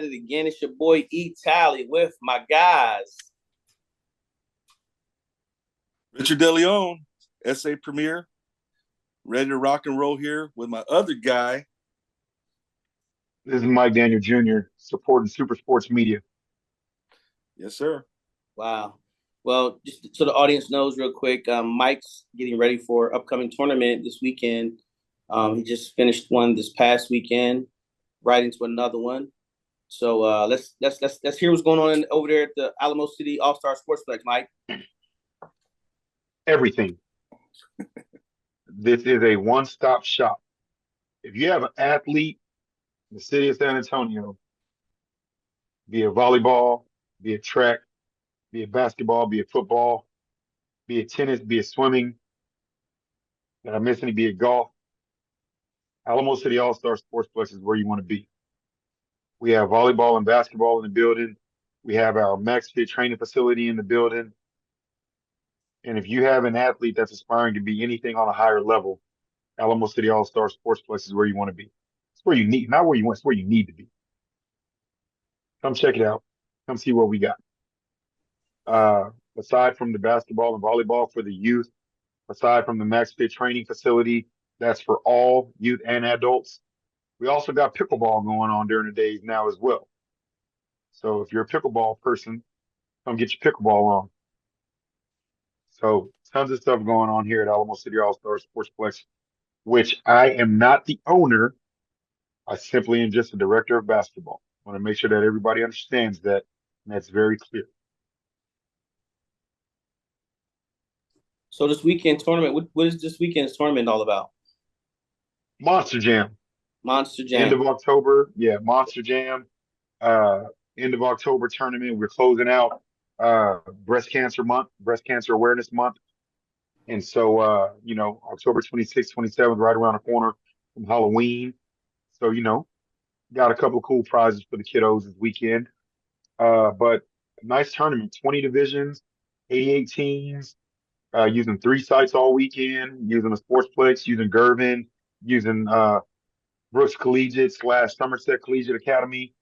it again. It's your boy E Tally with my guys. Richard DeLeon, SA Premier, ready to rock and roll here with my other guy. This is Mike Daniel Jr., supporting Super Sports Media. Yes, sir. Wow. Well, just so the audience knows real quick, Mike's getting ready for upcoming tournament this weekend. He just finished one this past weekend, right into another one. So let's hear what's going on over there at the Alamo City All-Star Sportsplex, Mike. Everything. This is a one-stop shop. If you have an athlete in the city of San Antonio, be it volleyball, be it track, be it basketball, be it football, be it tennis, be it swimming, did I miss any, be it golf, Alamo City All-Star Sportsplex is where you want to be. We have volleyball and basketball in the building. We have our Max Fit training facility in the building. And if you have an athlete that's aspiring to be anything on a higher level, Alamo City All-Star Sportsplex is where you want to be. It's where you need, not where you want, it's where you need to be. Come check it out. Come see what we got. Aside from the basketball and volleyball for the youth, aside from the Max Fit training facility, that's for all youth and adults. We also got pickleball going on during the days now as well. So if you're a pickleball person, come get your pickleball on. So tons of stuff going on here at Alamo City All-Star Sportsplex, which I am not the owner. I simply am just the director of basketball. I want to make sure that everybody understands that, and that's very clear. So this weekend tournament, what is this weekend's tournament all about? Monster Jam. Monster Jam. End of October. Yeah, Monster Jam. End of October tournament. We're closing out breast cancer month, breast cancer awareness month. And so, October 26th, 27th, right around the corner from Halloween. So, got a couple of cool prizes for the kiddos this weekend. But a nice tournament, 20 divisions, 88 teams, using 3 sites all weekend, using the Sportsplex, using Gervin, using Brooks Collegiate / Somerset Collegiate Academy.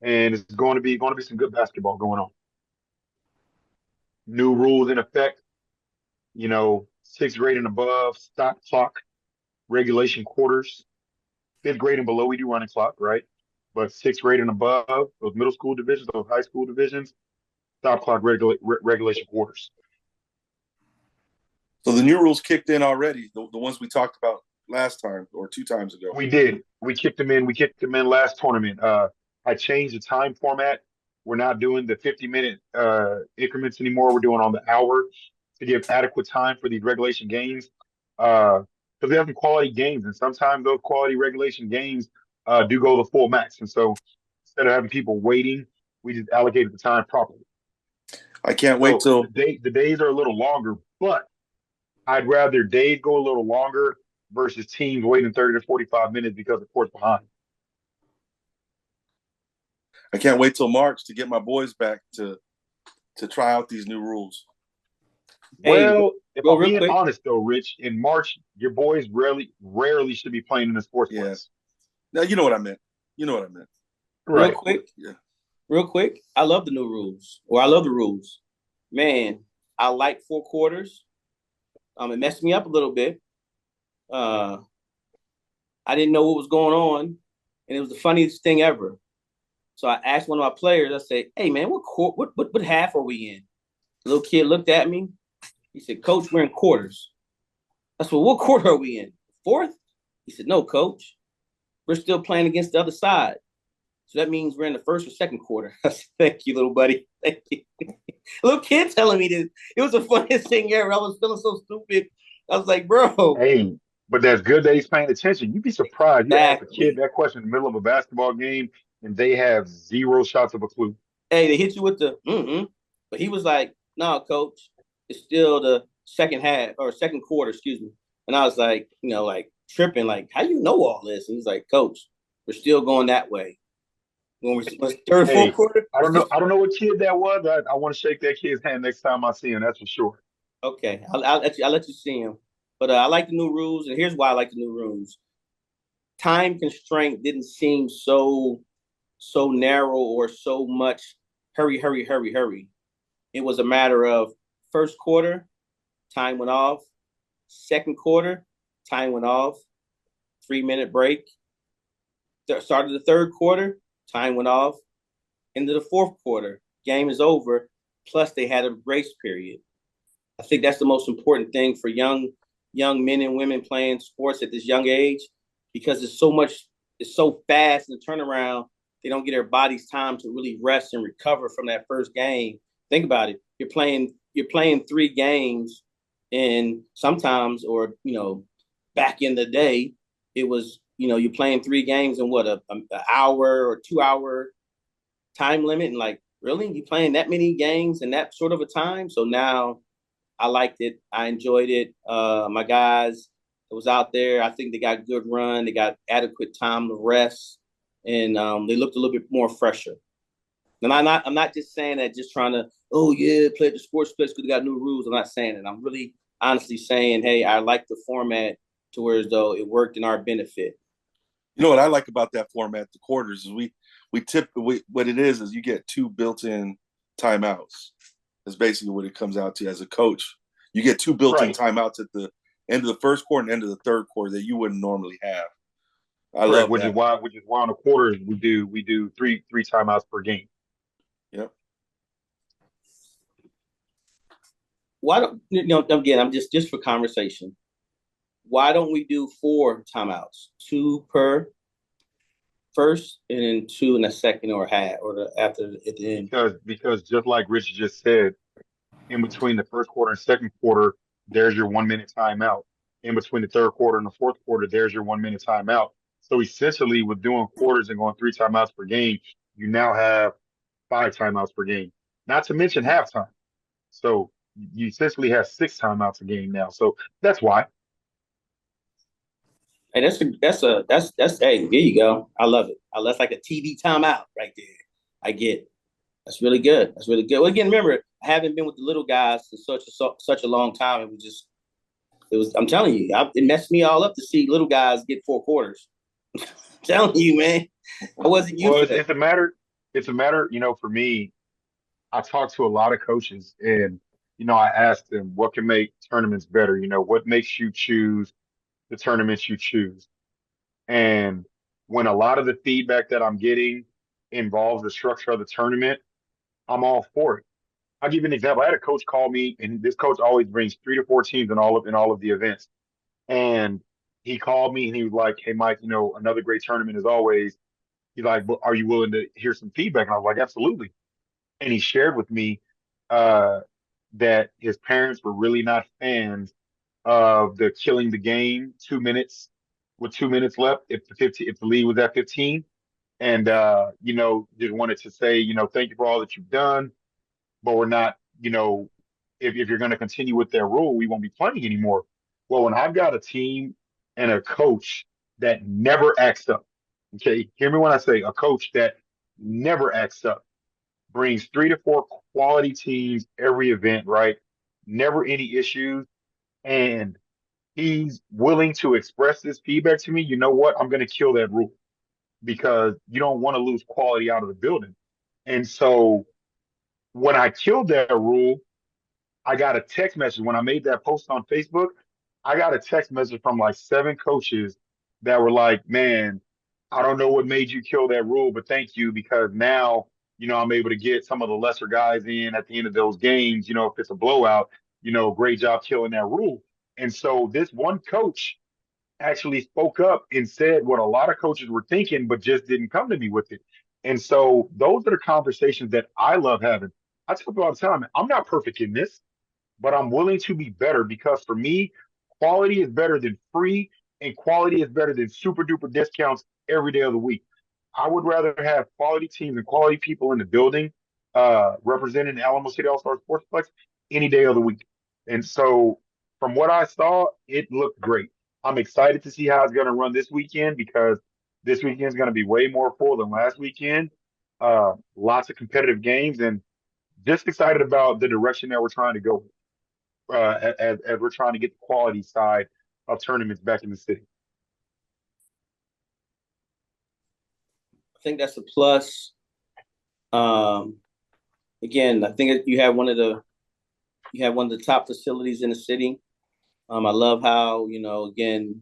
And it's going to be some good basketball going on. New rules in effect, 6th grade and above, stop clock, regulation quarters. 5th grade and below, we do running clock, right? But 6th grade and above, those middle school divisions, those high school divisions, stop clock regulation quarters. So the new rules kicked in already, the ones we talked about last time or 2 times ago. We did. We kicked them in. We kicked them in last tournament. I changed the time format. We're not doing the 50-minute increments anymore. We're doing on the hour to give adequate time for these regulation games. Because we have some quality games, and sometimes those quality regulation games do go the full max. And so instead of having people waiting, we just allocated the time properly. I can't wait till the days are a little longer, but I'd rather days go a little longer versus teams waiting 30 to 45 minutes because the court's behind. I can't wait till March to get my boys back to try out these new rules. Well, if I'm being honest though, Rich, in March, your boys rarely should be playing in the sports place. Now you know what I meant. Right. Real quick. I love the new rules, or I love the rules. Man, I like 4 quarters. It messed me up a little bit. I didn't know what was going on, and it was the funniest thing ever. So I asked one of my players, I said, "Hey man, what half are we in?" The little kid looked at me. He said, "Coach, we're in quarters." I said, "Well, what quarter are we in? 4th?" He said, "No, coach. We're still playing against the other side. So that means we're in the 1st or 2nd quarter." I said, "Thank you, little buddy. Thank you." Little kid telling me this. It was the funniest thing ever. I was feeling so stupid. I was like, bro. Hey, but that's good that he's paying attention. You'd be surprised. You ask a kid that question in the middle of a basketball game, and they have 0 shots of a clue. Hey, they hit you with the But he was like, "No, coach, it's still the 2nd half or 2nd quarter, excuse me." And I was like, tripping, like, how you know all this? And he's like, "Coach, we're still going that way." When we're 3rd, 4th quarter. I don't know what kid that was. I want to shake that kid's hand next time I see him. That's for sure. Okay, I'll let you see him. But I like the new rules, and here's why I like the new rules. Time constraint didn't seem so so narrow or so much hurry, hurry, hurry, hurry. It was a matter of first quarter, time went off. Second quarter, time went off. 3-minute break. Started the third quarter, time went off. Into the fourth quarter, game is over. Plus, they had a grace period. I think that's the most important thing for young men and women playing sports at this young age, because it's so fast in the turnaround. They don't get their bodies time to really rest and recover from that first game. Think about it. You're playing 3 games, and sometimes, or back in the day, it was you're playing 3 games in what, an hour or 2 hour time limit, and like, really, you playing that many games in that sort of a time? So now I liked it. I enjoyed it. My guys that was out there, I think they got good run. They got adequate time to rest, and they looked a little bit more fresher. And I'm not just saying that just trying to, oh yeah, play at the sports place because they got new rules. I'm not saying it. I'm really honestly saying, hey, I like the format to where as though it worked in our benefit. You know what I like about that format, the quarters, is what it is you get 2 built-in timeouts. That's basically what it comes out to as a coach. You get 2 built-in timeouts at the end of the first quarter and end of the third quarter that you wouldn't normally have. I love which that. Is why on the quarters we do three timeouts per game. Yep. Why don't again, I'm just for conversation. Why don't we do 4 timeouts? 2 per first, and then 2 in the second or half, or after at the end. Because just like Rich just said, in between the first quarter and second quarter, there's your 1 minute timeout. In between the third quarter and the fourth quarter, there's your 1 minute timeout. So essentially, with doing quarters and going 3 timeouts per game, you now have 5 timeouts per game. Not to mention halftime. So you essentially have 6 timeouts a game now. So that's why. Hey, that's hey, there you go. I love it. That's like a TV timeout right there. I get it. That's really good. That's really good. Well, again, remember, I haven't been with the little guys for such a long time. It was. I'm telling you, it messed me all up to see little guys get 4 quarters. I'm telling you, man, I wasn't used to that. It's a matter. It's a matter. For me, I talked to a lot of coaches, and I asked them what can make tournaments better. What makes you choose the tournaments you choose. And when a lot of the feedback that I'm getting involves the structure of the tournament, I'm all for it. I'll give you an example. I had a coach call me, and this coach always brings 3 to 4 teams in all of the events. And he called me and he was like, "Hey, Mike, another great tournament as always." He's like, "But are you willing to hear some feedback?" And I was like, "Absolutely." And he shared with me uh, that his parents were really not fans of the killing the game 2 minutes with 2 minutes left if the lead was at 15, and just wanted to say, thank you for all that you've done, but we're not, if you're going to continue with that rule, we won't be playing anymore. Well, when I've got a team and a coach that never acts up, okay, hear me when I say a coach that never acts up, brings 3 to 4 quality teams every event, right? Never any issues, and he's willing to express this feedback to me. You know what? I'm going to kill that rule because you don't want to lose quality out of the building. And so when I killed that rule, I got a text message when I made that post on Facebook. I got a text message from like 7 coaches that were like, "Man, I don't know what made you kill that rule, but thank you because now, I'm able to get some of the lesser guys in at the end of those games. If it's a blowout, great job killing that rule." And so this one coach actually spoke up and said what a lot of coaches were thinking, but just didn't come to me with it. And so those are the conversations that I love having. I tell people all the time, I'm not perfect in this, but I'm willing to be better because for me, quality is better than free and quality is better than super duper discounts every day of the week. I would rather have quality teams and quality people in the building representing the Alamo City All-Star Sportsplex any day of the week. And so from what I saw, it looked great. I'm excited to see how it's going to run this weekend because this weekend is going to be way more full than last weekend. Lots of competitive games and just excited about the direction that we're trying to go as we're trying to get the quality side of tournaments back in the city. think that's a plus. Again, I think you have one of the top facilities in the city. I love how, again,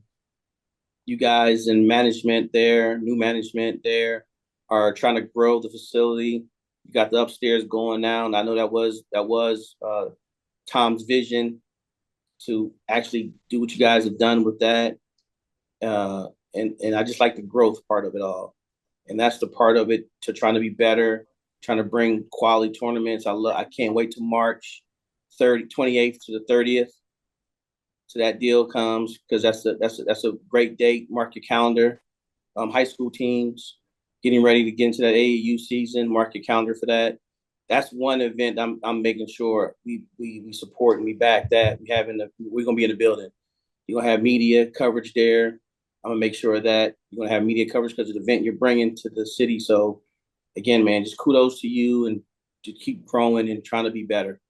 you guys in management there, new management there, are trying to grow the facility. You got the upstairs going now, and I know that was Tom's vision to actually do what you guys have done with that. And I just like the growth part of it all, and that's the part of it to trying to be better, trying to bring quality tournaments. I can't wait to March 28th to the 30th. So that deal comes because that's a great date. Mark your calendar. High school teams getting ready to get into that AAU season. Mark your calendar for that. That's one event I'm making sure we support and we back that. We're gonna be in the building. You're gonna have media coverage there. I'm gonna make sure that you're gonna have media coverage because of the event you're bringing to the city. So again, man, just kudos to you and to keep growing and trying to be better.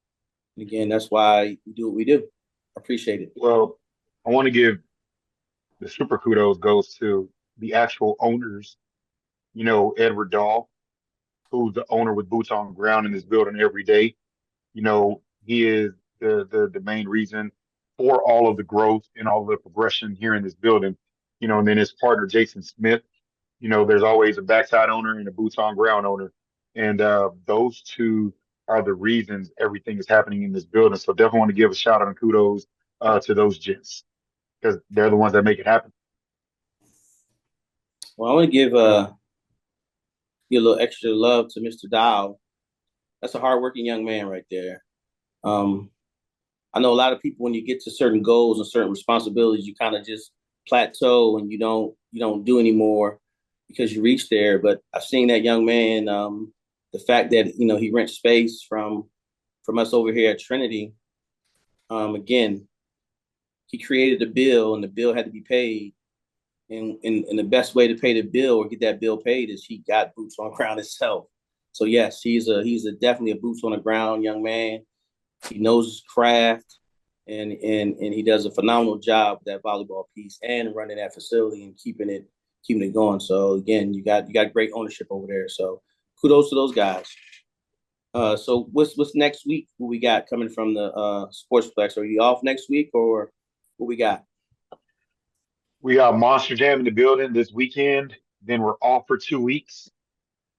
And again, that's why we do what we do. I appreciate it. Well, I want to give the super kudos goes to the actual owners. Edward Dahl, who's the owner with boots on the ground in this building every day. He is the main reason for all of the growth and all of the progression here in this building. And then his partner Jason Smith. There's always a backside owner and a boots on ground owner, and those two are the reasons everything is happening in this building. So definitely want to give a shout out and kudos to those gents because they're the ones that make it happen. Well, I want to give a little extra love to Mr. Dow. That's a hardworking young man right there. I know a lot of people when you get to certain goals and certain responsibilities, you kind of just plateau and you don't do anymore because you reach there. But I've seen that young man. The fact that he rents space from us over here at Trinity. Again, he created the bill, and the bill had to be paid. And the best way to pay the bill or get that bill paid is he got boots on the ground himself. So yes, he's definitely a boots on the ground young man. He knows his craft, and he does a phenomenal job with that volleyball piece and running that facility and keeping it going. So again, you got great ownership over there. So kudos to those guys. So what's next week? What we got coming from the Sportsplex? Are you off next week or what we got? We got Monster Jam in the building this weekend. Then we're off for 2 weeks,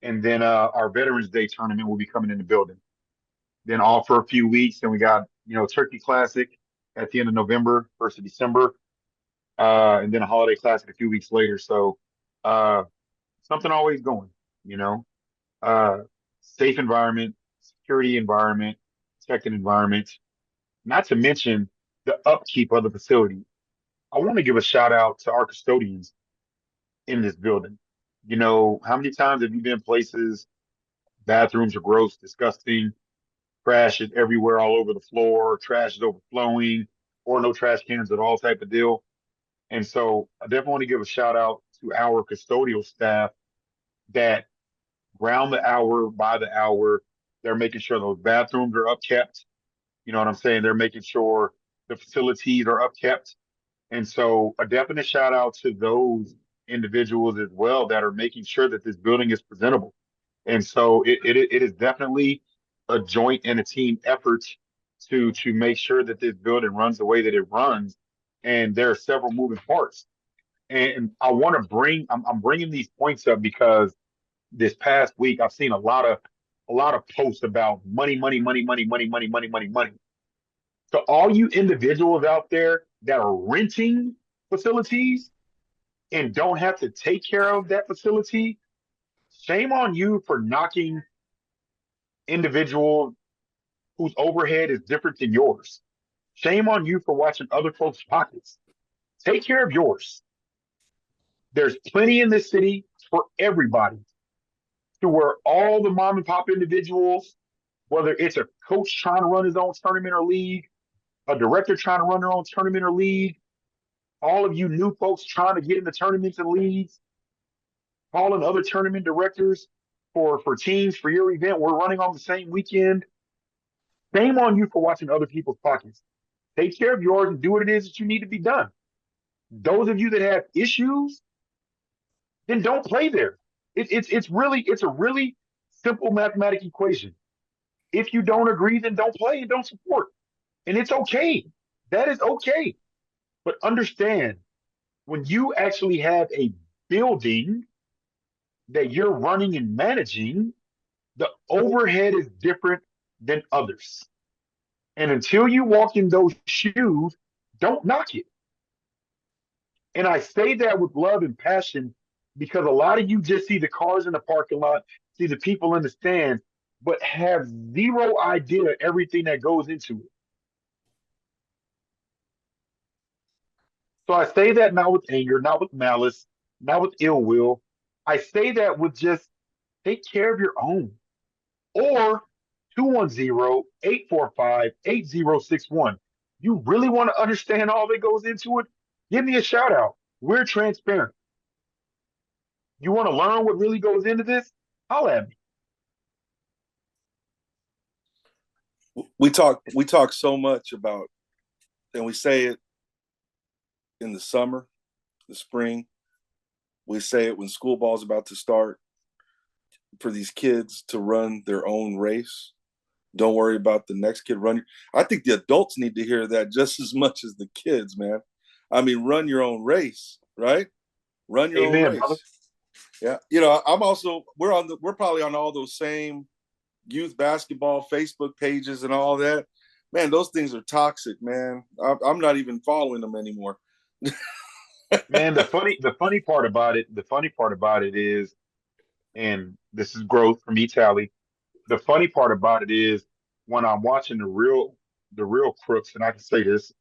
and then our Veterans Day tournament will be coming in the building. Then off for a few weeks. Then we got Turkey Classic at the end of November, 1st of December, and then a Holiday Classic a few weeks later. So something always going. Safe environment, security environment, protected environment. Not to mention the upkeep of the facility. I want to give a shout out to our custodians in this building. How many times have you been places, bathrooms are gross, disgusting, trash is everywhere, all over the floor, trash is overflowing, or no trash cans at all type of deal. And so I definitely want to give a shout out to our custodial staff that round the hour, by the hour, they're making sure those bathrooms are upkept. You know what I'm saying? They're making sure the facilities are upkept. And so a definite shout out to those individuals as well that are making sure that this building is presentable. And so it is definitely a joint and a team effort to make sure that this building runs the way that it runs. And there are several moving parts. And I want to I'm bringing these points up because this past week I've seen a lot of posts about money, money, money, money, money, money, money, money, money. So all you individuals out there that are renting facilities and don't have to take care of that facility, shame on you for knocking individual whose overhead is different than yours. Shame on you for watching other folks' pockets. Take care of yours. There's plenty in this city for everybody to where all the mom and pop individuals, whether it's a coach trying to run his own tournament or league, a director trying to run their own tournament or league, all of you new folks trying to get into tournaments and leagues, calling other tournament directors for teams for your event. We're running on the same weekend. Shame on you for watching other people's pockets. Take care of yours and do what it is that you need to be done. Those of you that have issues, then don't play there. It's a really simple mathematical equation. If you don't agree, then don't play and don't support. And it's okay. That is okay. But understand when you actually have a building that you're running and managing, the overhead is different than others. And until you walk in those shoes, don't knock it. And I say that with love and passion because a lot of you just see the cars in the parking lot, see the people in the stands, but have zero idea everything that goes into it. So I say that not with anger, not with malice, not with ill will. I say that with just take care of your own. Or 210-845-8061. You really want to understand all that goes into it? Give me a shout out. We're transparent. You want to learn what really goes into this? Holla at me. We talk so much about, and we say it in the summer, the spring. We say it when school ball's about to start, for these kids to run their own race. Don't worry about the next kid running. I think the adults need to hear that just as much as the kids, man. I mean, run your own race, right? Run your own race. Brother. Yeah. You know, we're probably on all those same youth basketball Facebook pages and all that. Man, those things are toxic, man. I'm not even following them anymore. Man, the funny part about it is, and this is growth from Tally. The funny part about it is when I'm watching the real crooks, and I can say this,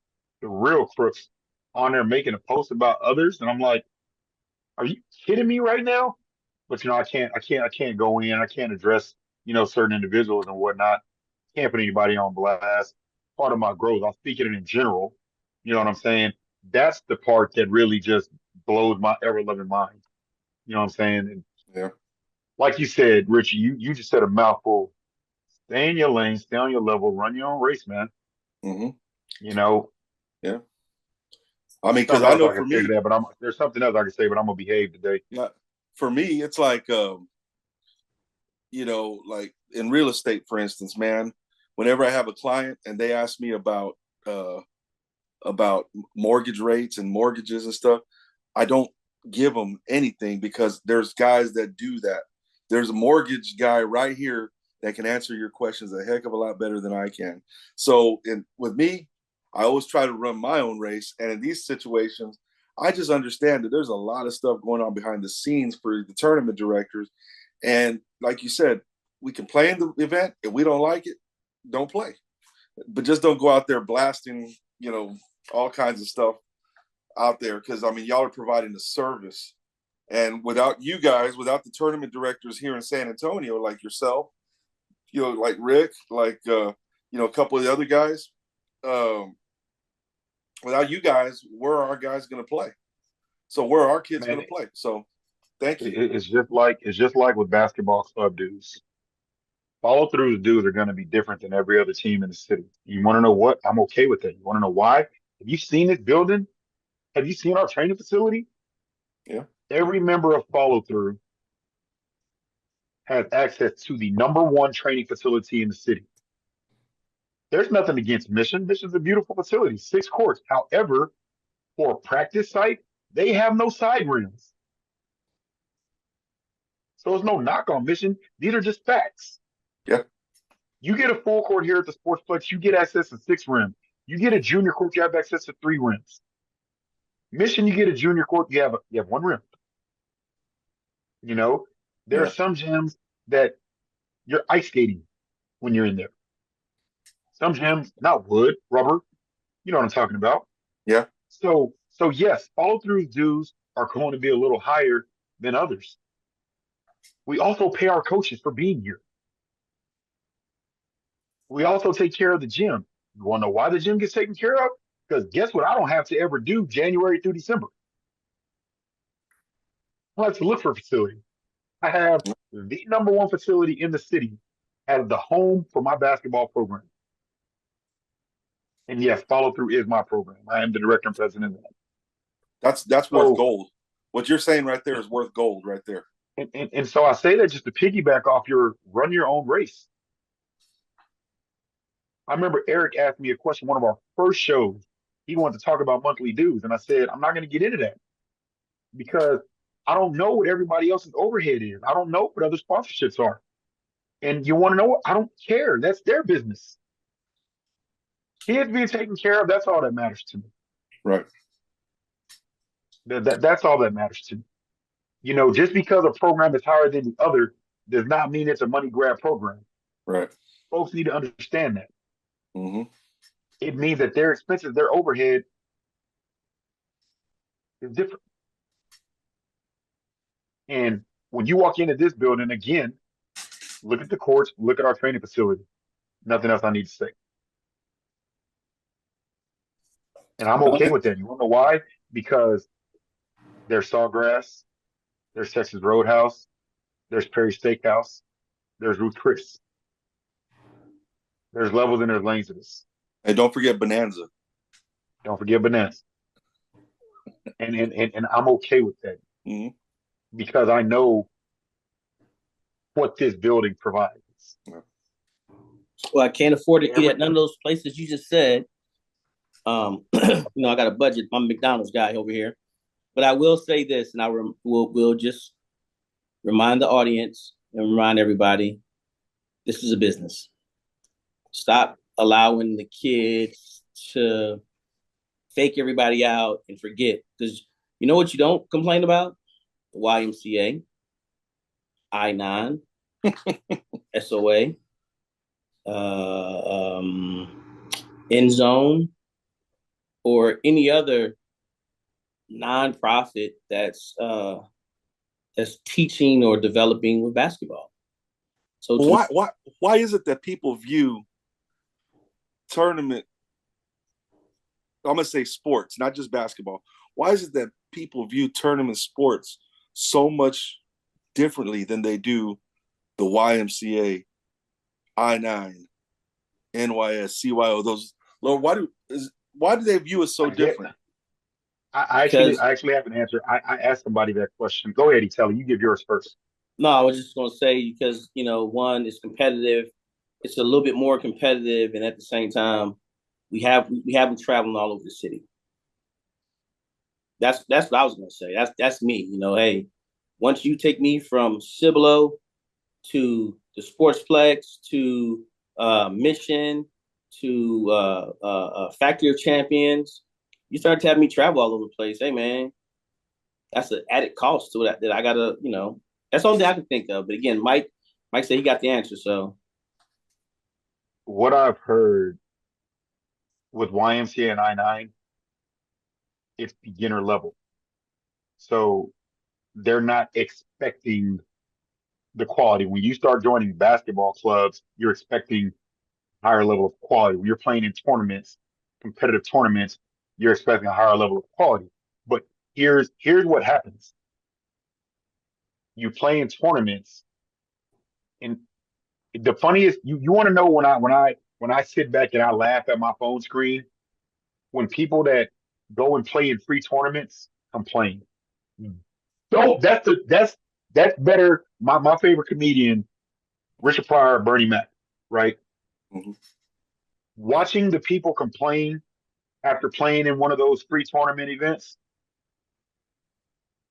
the real crooks on there making a post about others, and I'm like, are you kidding me right now? But I can't go in, I can't address, certain individuals and whatnot. Can't put anybody on blast. Part of my growth, I'll speak it in general. You know what I'm saying? That's the part that really just blows my ever loving mind. You know what I'm saying? And yeah. Like you said, Richie, you just said a mouthful. Stay in your lane, stay on your level, run your own race, man. Mm-hmm. Yeah. I mean, because I know for me, there's something else I can say, but I'm gonna behave today. For me, it's like, like in real estate, for instance, man. Whenever I have a client and they ask me about mortgage rates and mortgages and stuff, I don't give them anything because there's guys that do that. There's a mortgage guy right here that can answer your questions a heck of a lot better than I can. So with me, I always try to run my own race. And in these situations, I just understand that there's a lot of stuff going on behind the scenes for the tournament directors. And like you said, we can play in the event. If we don't like it, don't play. But just don't go out there blasting, all kinds of stuff out there. Because, I mean, y'all are providing a service. And without you guys, without the tournament directors here in San Antonio, like yourself, like Rick, like, a couple of the other guys, without you guys, where are our guys going to play? So where are our kids going to play? So thank you. It's just like with basketball club dues. Follow through dues are going to be different than every other team in the city. You want to know what? I'm okay with that. You want to know why? Have you seen this building? Have you seen our training facility? Yeah. Every member of Follow Through has access to the #1 training facility in the city. There's nothing against Mission. Mission's a beautiful facility, 6 courts. However, for a practice site, they have no side rims. So there's no knock on Mission. These are just facts. Yeah. You get a full court here at the Sportsplex, you get access to 6 rims. You get a junior court, you have access to 3 rims. Mission, you get a junior court, you have 1 rim. There are some gyms that you're ice skating when you're in there. Some gyms, not wood, rubber. You know what I'm talking about. Yeah. So yes, Follow Through dues are going to be a little higher than others. We also pay our coaches for being here. We also take care of the gym. You want to know why the gym gets taken care of? Because guess what I don't have to ever do January through December? I have to look for a facility. I have the #1 facility in the city as the home for my basketball program. And yes, Follow Through is my program. I am the director and president of that. That's worth gold. What you're saying right there is worth gold right there. And so I say that just to piggyback off your run your own race. I remember Eric asked me a question one of our first shows. He wanted to talk about monthly dues, and I said I'm not going to get into that because I don't know what everybody else's overhead is. I don't know what other sponsorships are. And you want to know what? I don't care. That's their business. Kids being taken care of, that's all that matters to me. Right. That's all that matters to me. Just because a program is higher than the other does not mean it's a money grab program. Right. Folks need to understand that. Mm-hmm. It means that their expenses, their overhead is different. And when you walk into this building, again, look at the courts, look at our training facility. Nothing else I need to say. And I'm okay with that. You want to know why? Because there's Sawgrass, there's Texas Roadhouse, there's Perry Steakhouse, there's Ruth Chris. There's levels and there's lanes to this. And don't forget Bonanza. Don't forget Bonanza. And I'm okay with that. Mm-hmm. Because I know what this building provides. Well, I can't afford to eat at none of those places you just said. I got a budget. I'm a McDonald's guy over here. But I will say this, and we'll just remind the audience and remind everybody, this is a business. Stop allowing the kids to fake everybody out and forget. Because you know what you don't complain about? The YMCA, I-9, SOA, End Zone, or any other nonprofit that's teaching or developing with basketball. So why is it that people view tournament, I'm gonna say sports, not just basketball? Why is it that people view tournament sports so much differently than they do the YMCA, I-9, NYS, CYO? Those, Lord, why do they view it so different? I actually have an answer. I asked somebody that question. Go ahead, Telly. You give yours first. No, I was just going to say because one is competitive. It's a little bit more competitive, and at the same time, we have them traveling all over the city. That's what I was going to say. That's me. Hey, once you take me from Cibolo to the Sportsplex to Mission to Factory of Champions, you start to have me travel all over the place. Hey, man, that's an added cost to that I gotta, that's the only thing I can think of. But again, Mike said he got the answer. So what I've heard with YMCA and I-9, it's beginner level. So they're not expecting the quality. When you start joining basketball clubs, you're expecting higher level of quality. When you're playing in tournaments, competitive tournaments, you're expecting a higher level of quality. But here's what happens. You play in tournaments, and the funniest, you want to know when I sit back and I laugh at my phone screen, when people that go and play in free tournaments complain. So that's better. My favorite comedian, Richard Pryor, Bernie Mac, right? Mm-hmm. Watching the people complain after playing in one of those free tournament events,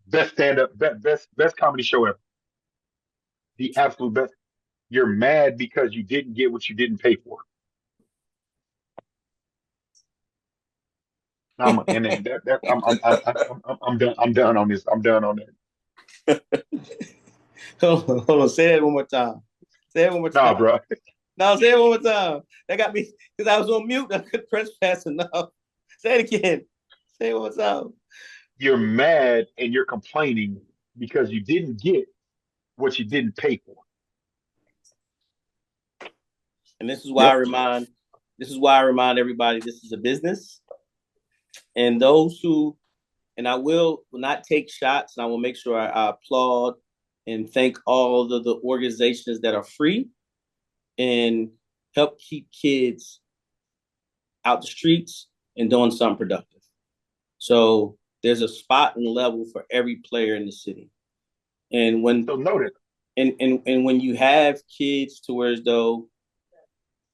best stand-up, best comedy show ever. The absolute best. You're mad because you didn't get what you didn't pay for. I'm done. I'm done on this. I'm done on that. Hold on. Say that one more time. Say it one more time. Nah, bro. No, say it one more time. That got me because I was on mute. I couldn't press fast enough. Say it again. Say it one more time. You're mad and you're complaining because you didn't get what you didn't pay for. And this is why I remind everybody this is a business. And those who, and I will not take shots, and I will make sure I applaud and thank all of the organizations that are free and help keep kids out the streets and doing something productive. So there's a spot and level for every player in the city. And So noted. and when you have kids to where as though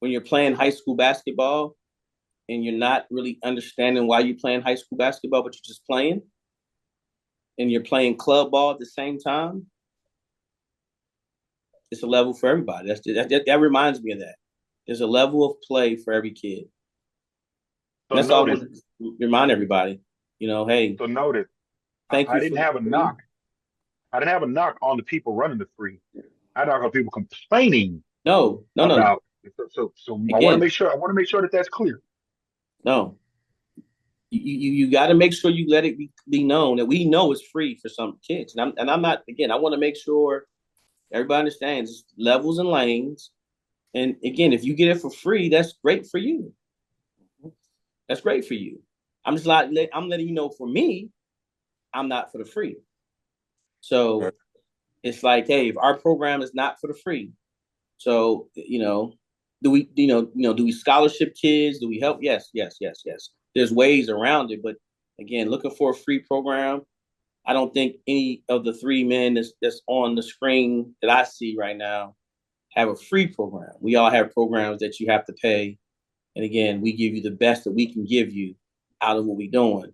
when you're playing high school basketball and you're not really understanding why you're playing high school basketball, but you're just playing, and you're playing club ball at the same time, it's a level for everybody. That reminds me of that. There's a level of play for every kid. So And that's all I noted. want to remind everybody. Hey, So noted. thank I you didn't for the have a free. knock. I didn't have a knock on the people running the free. I knock on people complaining No, no, no, no. about. So I want to Again, make sure. I want to make sure that that's clear. no. You got to make sure you let it be known that we know it's free for some kids. And I'm not, again, I want to make sure everybody understands levels and lanes. And again, if you get it for free, that's great for you. That's great for you. I'm just like, I'm letting you know for me, I'm not for the free. So it's like, hey, if our program is not for the free, so do we, do we scholarship kids? Do we help? Yes, yes, yes, yes. There's ways around it, but again, looking for a free program. I don't think any of the three men that's on the screen that I see right now have a free program. We all have programs that you have to pay. And again, we give you the best that we can give you out of what we're doing.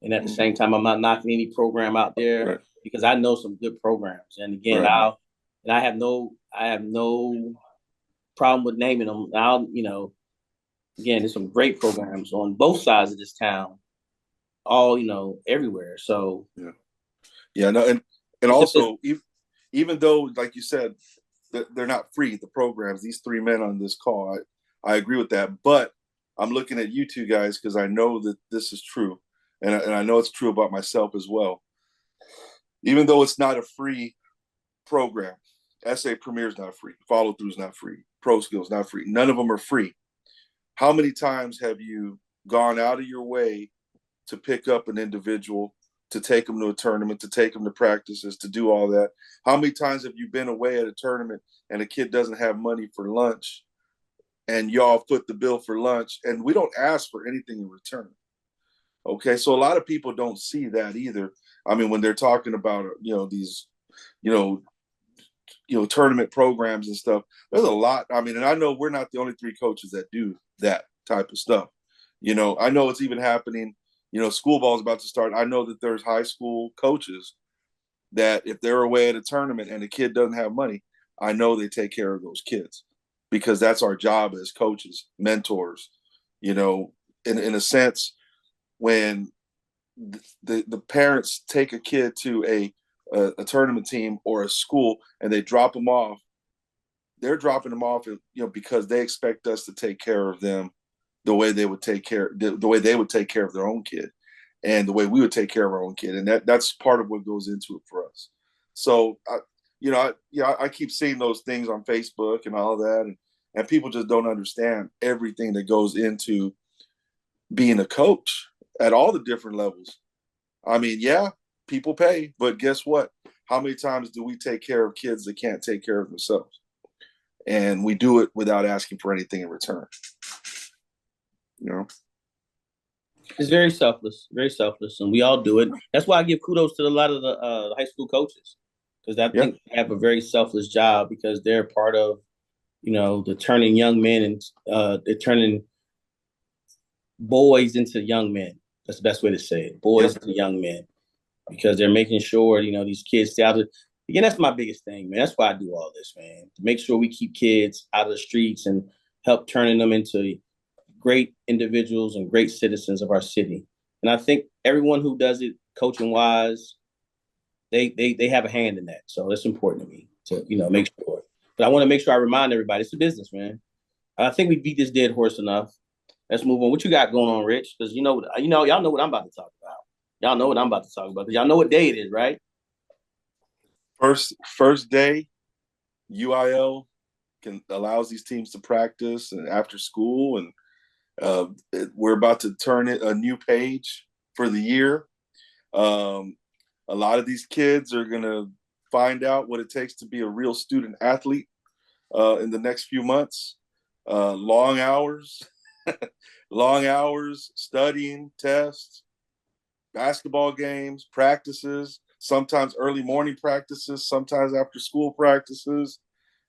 And at the same time, I'm not knocking any program out there because I know some good programs. And again, I have no problem with naming them. Again, there's some great programs on both sides of this town, all everywhere. So no, and it's also even though, like you said, they're not free, the programs, these three men on this call, I agree with that. But I'm looking at you two guys because I know that this is true, and I know it's true about myself as well. Even though it's not a free program, SA Premier is not free, Follow Through is not free, Pro Skills not free. None of them are free. How many times have you gone out of your way to pick up an individual, to take them to a tournament, to take them to practices, to do all that? How many times have you been away at a tournament and a kid doesn't have money for lunch and y'all foot the bill for lunch and we don't ask for anything in return? Okay, so a lot of people don't see that either. I mean, when they're talking about these tournament programs and stuff, there's a lot. I mean, and I know we're not the only three coaches that do that type of stuff. I know it's even happening. School ball is about to start. I know that there's high school coaches that if they're away at a tournament and the kid doesn't have money, I know they take care of those kids because that's our job as coaches, mentors. In a sense, when the parents take a kid to a tournament team or a school and they drop them off, they're dropping them off, because they expect us to take care of them the way they would take care of their own kid, and the way we would take care of our own kid, and that's part of what goes into it for us. So, I keep seeing those things on Facebook and all that, and people just don't understand everything that goes into being a coach at all the different levels. I mean, yeah, people pay, but guess what? How many times do we take care of kids that can't take care of themselves? And we do it without asking for anything in return. It's very selfless, and we all do it. That's why I give kudos to a lot of the high school coaches because I think they have a very selfless job because they're part of, the turning young men and they're turning boys into young men. That's the best way to say it. Boys into young men because they're making sure these kids stay out of. Again, that's my biggest thing, man. That's why I do all this, man. To make sure we keep kids out of the streets and help turning them into great individuals and great citizens of our city. And I think everyone who does it coaching wise, they have a hand in that. So it's important to me to make sure. But I want to make sure I remind everybody it's a business, man. I think we beat this dead horse enough. Let's move on. What you got going on, Rich? Because y'all know what I'm about to talk about. Y'all know what I'm about to talk about because y'all know what day it is, right? First day, UIL allows these teams to practice and after school, and we're about to turn it a new page for the year. A lot of these kids are going to find out what it takes to be a real student athlete in the next few months. Long hours, studying, tests, basketball games, practices, sometimes early morning practices, sometimes after school practices.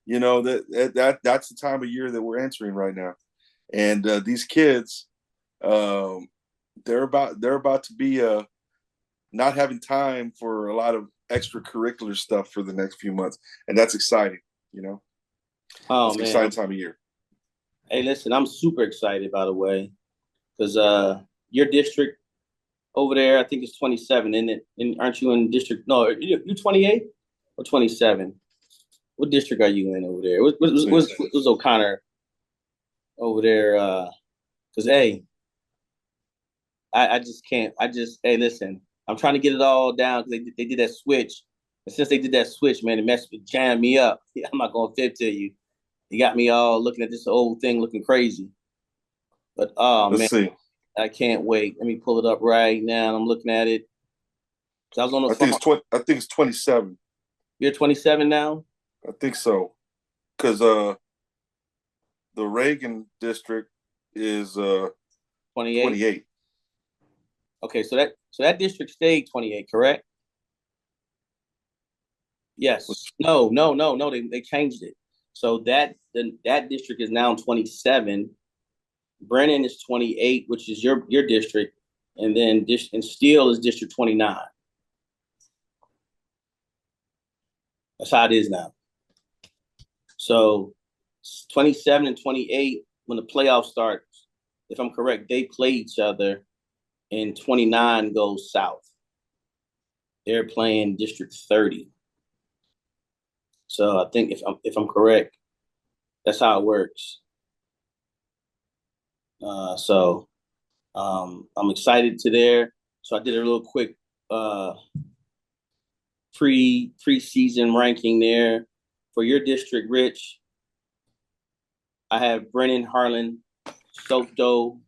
That's the time of year that we're entering right now, and these kids, they're about to be not having time for a lot of extracurricular stuff for the next few months, and that's exciting. Oh It's an man. exciting time of year. Hey, listen, I'm super excited, by the way, because your district over there, I think it's 27, isn't it? And aren't you in district? No, you 28 or 27? What district are you in over there? Was O'Connor over there? Because hey, I just can't. Hey, listen, I'm trying to get it all down because they did that switch, and since they did that switch, man, it jammed me up. I'm not gonna fib to you. You got me all looking at this old thing, looking crazy. But oh man, Let's see. I can't wait. Let me pull it up right now. I'm looking at it. I was on the I think phone. I think it's 27. You're 27 now. I think so, because the Reagan district is 28. 28. Okay, so that district stayed 28, correct? Yes. No. They changed it. So that district is now 27. Brennan is 28, which is your district, and then and Steele is District 29. That's how it is now. So 27 and 28, when the playoffs start, if I'm correct, they play each other, and 29 goes south. They're playing District 30. So I think if I'm correct, that's how it works. I'm excited to there. So I did a little quick preseason ranking there for your district, Rich. I have Brennan, Harlan, Soto,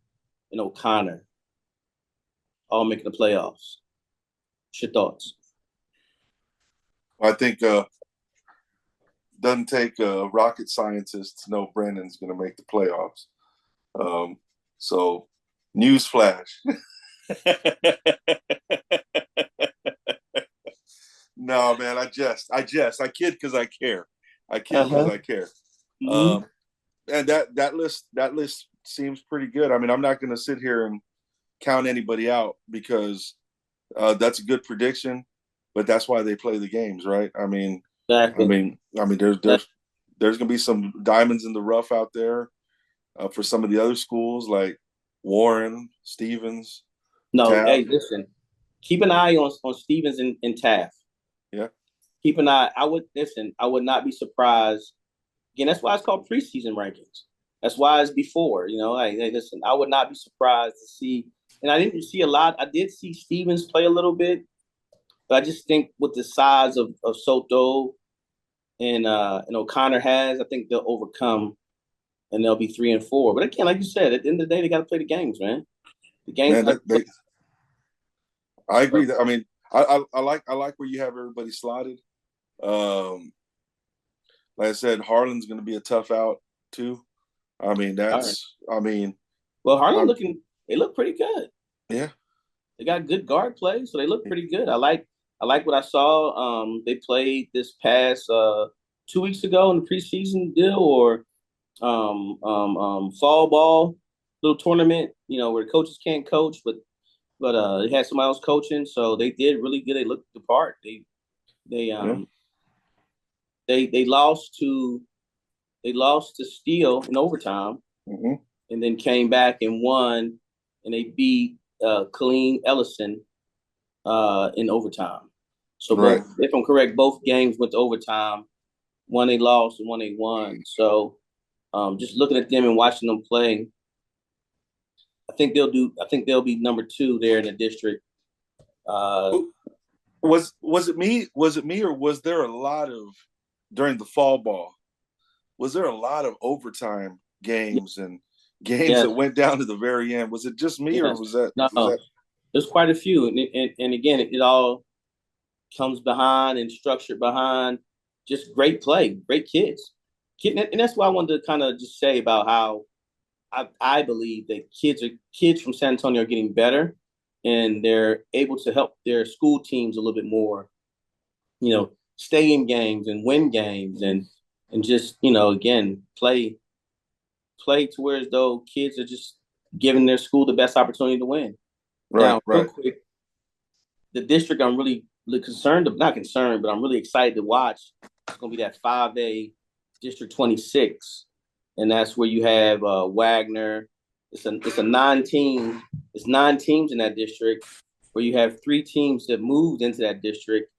and O'Connor all making the playoffs. What's your thoughts? I think doesn't take a rocket scientist to know Brennan's going to make the playoffs. So, newsflash. No, man, I kid because I care. I kid because I care. Mm-hmm. And that list seems pretty good. I mean, I'm not going to sit here and count anybody out because that's a good prediction, but that's why they play the games, right? Exactly. There's going to be some diamonds in the rough out there for some of the other schools like Warren, Stevens. No, Taft. hey, listen. Keep an eye on Stevens and Taft. Yeah. Keep an eye. I would not be surprised. Again, that's why it's called preseason rankings. That's why it's before. Hey, listen. I would not be surprised to see. And I didn't see a lot. I did see Stevens play a little bit, but I just think with the size of Soto and O'Connor has, I think they'll overcome and they'll be 3-4. But again, like you said, at the end of the day, they got to play the games, man. The games. Man, I agree. I mean, I like where you have everybody slotted. Like I said, Harlan's going to be a tough out too. I mean, well, Harlan they look pretty good. Yeah, they got good guard play, so they look pretty good. I like what I saw. They played this past 2 weeks ago in the preseason deal or fall ball little tournament. Where coaches can't coach, but they had somebody else coaching, so they did really good. They looked the part. They lost to Steele in overtime, and then came back and won, and they beat Colleen Ellison in overtime. So both, if I'm correct, both games went to overtime. One they lost and one they won. So just looking at them and watching them play, I think they'll be number 2 there in the district. Was it me, or was there a lot of during the fall ball? Was there a lot of overtime games and games that went down to the very end? Was it just me, or was that? No, there's quite a few, and again, it all comes behind and structured behind just great play, great kids, and that's why I wanted to kind of just say about how I believe that kids from San Antonio are getting better, and they're able to help their school teams a little bit more stay in games and win games and just, again, play to where as though kids are just giving their school the best opportunity to win. Now, real quick, the district I'm really concerned, not concerned, but I'm really excited to watch. It's going to be that 5A District 26, and that's where you have Wagner. It's a 9-team. It's 9 teams in that district, where you have 3 teams that moved into that district.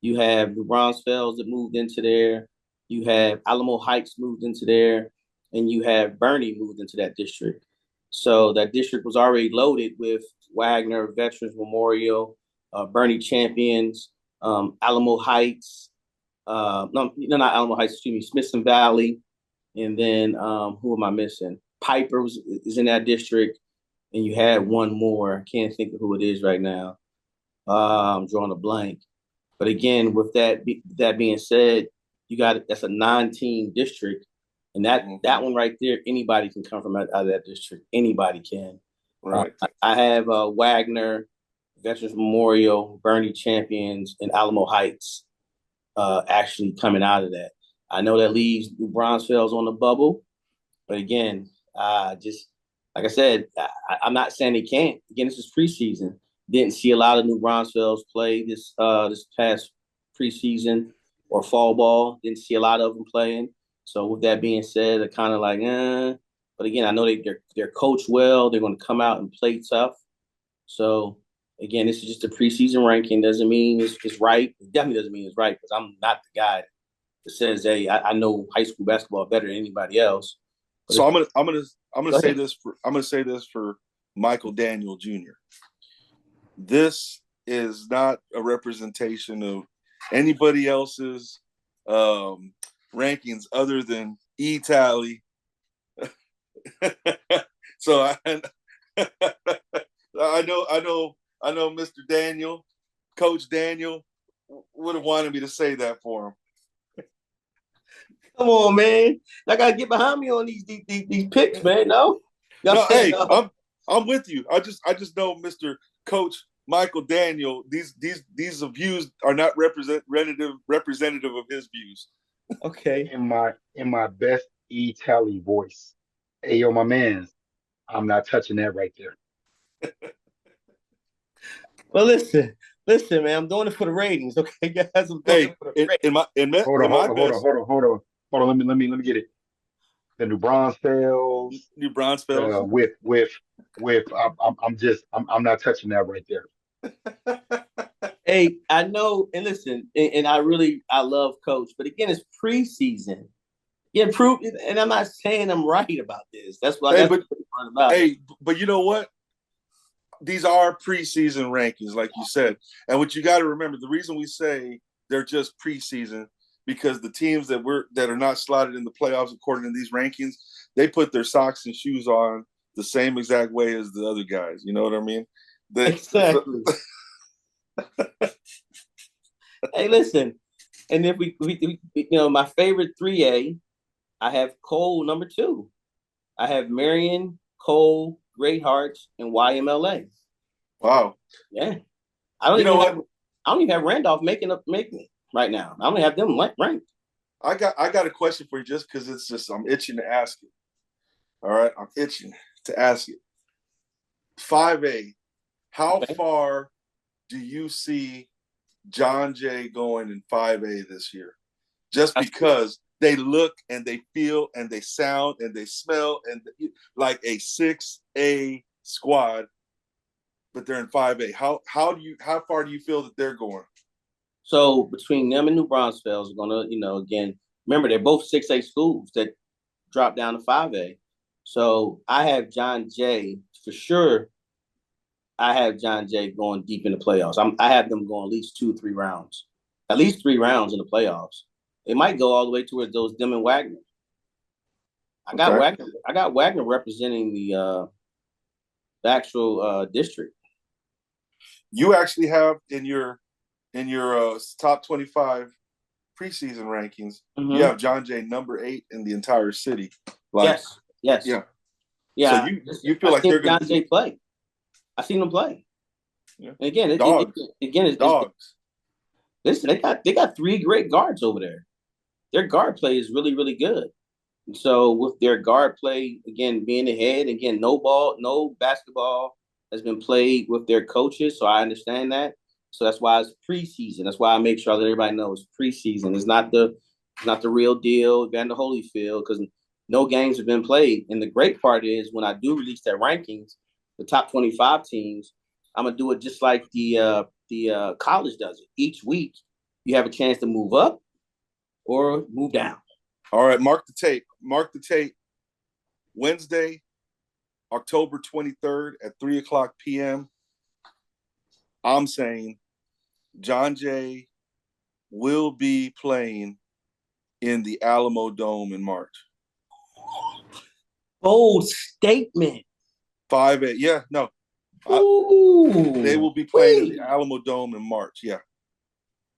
You have New Braunfels that moved into there. You have Alamo Heights moved into there, and you have Bernie moved into that district. So that district was already loaded with Wagner, Veterans Memorial, Bernie Champions, Alamo Heights. No, not Alamo Heights, excuse me, Smithson Valley. And then who am I missing? Piper is in that district. And you had one more. I can't think of who it is right now. I'm drawing a blank. But again, with that being said, that's a 9-team district. And that one right there, anybody can come from out of that district. Anybody can. Right. I have Wagner, Veterans Memorial, Bernie Champions, and Alamo Heights actually coming out of that. I know that leaves New Braunfels on the bubble, but again, just like I said, I'm not saying they can't. Again, this is preseason. Didn't see a lot of New Braunfels play this past preseason or fall ball. Didn't see a lot of them playing. So with that being said, they're kind of like, But again, I know they're coached well. They're going to come out and play tough. So again, this is just a preseason ranking. Doesn't mean it's right. It definitely doesn't mean it's right, because I'm not the guy that says, "Hey, I know high school basketball better than anybody else." But so I'm gonna say this for Michael Daniel Jr. This is not a representation of anybody else's rankings other than E-Tally. So I know Mr. Daniel, Coach Daniel would have wanted me to say that for him. Come on, man! I gotta get behind me on these picks, man. No, hey, I'm with you. I just know Mr. Coach Michael Daniel. These views are not representative of his views. Okay. In my best E-Tally voice, hey yo, my man, I'm not touching that right there. Well, listen, man. I'm doing it for the ratings, okay, guys. I'm doing it for the ratings. Hold on. Let me get it. The New Braunfels. I'm not touching that right there. Hey, I know, and listen, and I love Coach, but again, it's preseason. Yeah, and I'm not saying I'm right about this. That's what I'm about. Hey, but you know what? These are preseason rankings, like you said. And what you got to remember, the reason we say they're just preseason, because the teams that are not slotted in the playoffs according to these rankings, they put their socks and shoes on the same exact way as the other guys. You know what I mean? Exactly. Hey, listen, and if we my favorite 3A, I have Cole number 2. I have Marion, Cole, Great Hearts, and YMLA. Wow. Yeah. I don't even have Randolph making it right now. I only have them ranked. I got a question for you, just because it's just I'm itching to ask it. All right, I'm itching to ask it. 5A, how far do you see John Jay going in 5A this year? Just because they look and they feel and they sound and they smell and like a 6A squad, but they're in 5A. How far do you feel that they're going? So between them and New Braunfels, are gonna, again, remember they're both 6A schools that dropped down to 5A. So I have John Jay for sure. I have John Jay going deep in the playoffs. I have them going at least 2 or 3 rounds, at least 3 rounds in the playoffs. It might go all the way towards them and Wagner. I got Wagner representing the actual district. You actually have in your top 25 preseason rankings, you have John Jay number 8 in the entire city. Yes. Yeah. So you feel like they're going to John Jay play. I seen them play. Yeah. And again, dogs. It's listen, they got three great guards over there. Their guard play is really, really good. And so with their guard play, again, being ahead, again, no basketball has been played with their coaches. So I understand that. So that's why it's preseason. That's why I make sure that everybody knows preseason. It's not the real deal, Vander Holyfield, because no games have been played. And the great part is when I do release their rankings, the top 25 teams, I'm gonna do it just like the college does it. Each week, you have a chance to move up or move down. All right, mark the tape. Mark the tape. Wednesday, October 23rd at 3:00 p.m. I'm saying John Jay will be playing in the Alamo Dome in March. Bold statement. 5-8. Yeah, no. They will be playing in the Alamo Dome in March. Yeah.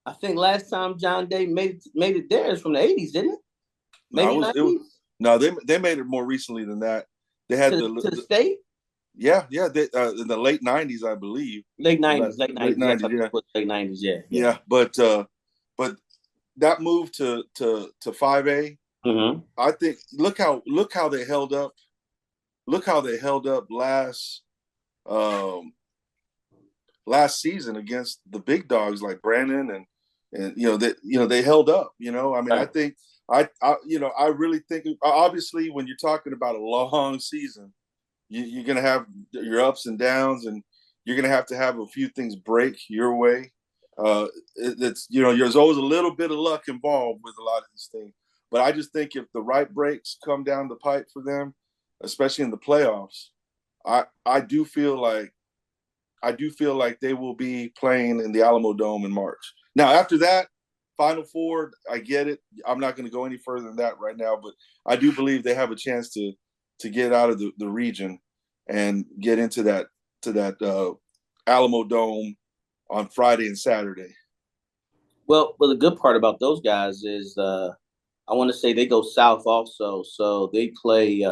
I think last time John Day made it there is from the 80s, didn't it? Maybe No, they made it more recently than that. They had to the state. Yeah. They, in the late 90s, I believe. Late 90s. Yeah. Late 90s, yeah. Yeah, but that move to 5A, I think look how they held up. Look how they held up last season against the big dogs like Brandon and they held up. I mean, right. I think I really think obviously when you're talking about a long season, you're gonna have your ups and downs, and you're gonna have to have a few things break your way. There's always a little bit of luck involved with a lot of these things. But I just think if the right breaks come down the pipe for them, especially in the playoffs, I do feel like they will be playing in the Alamo Dome in March. Now, after that, Final Four, I get it. I'm not going to go any further than that right now, but I do believe they have a chance to get out of the region and get into that Alamo Dome on Friday and Saturday. Well, the good part about those guys is I want to say they go south also. So they play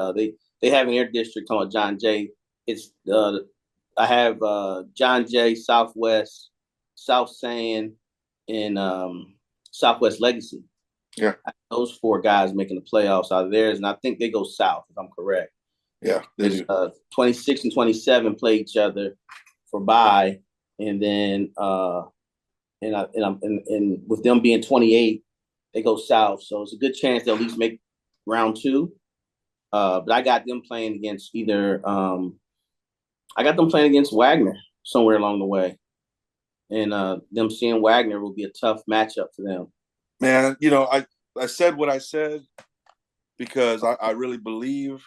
they have in their district on John Jay. It's I have John Jay, Southwest, South San, and Southwest Legacy. Yeah. Those four guys making the playoffs out of theirs, and I think they go south, if I'm correct. Yeah, they do. 26 and 27 play each other for bye, and then and with them being 28, they go south. So it's a good chance they'll at least make round two. But I got them playing against Wagner somewhere along the way. And them seeing Wagner will be a tough matchup for them. Man, I said what I said because I really believe.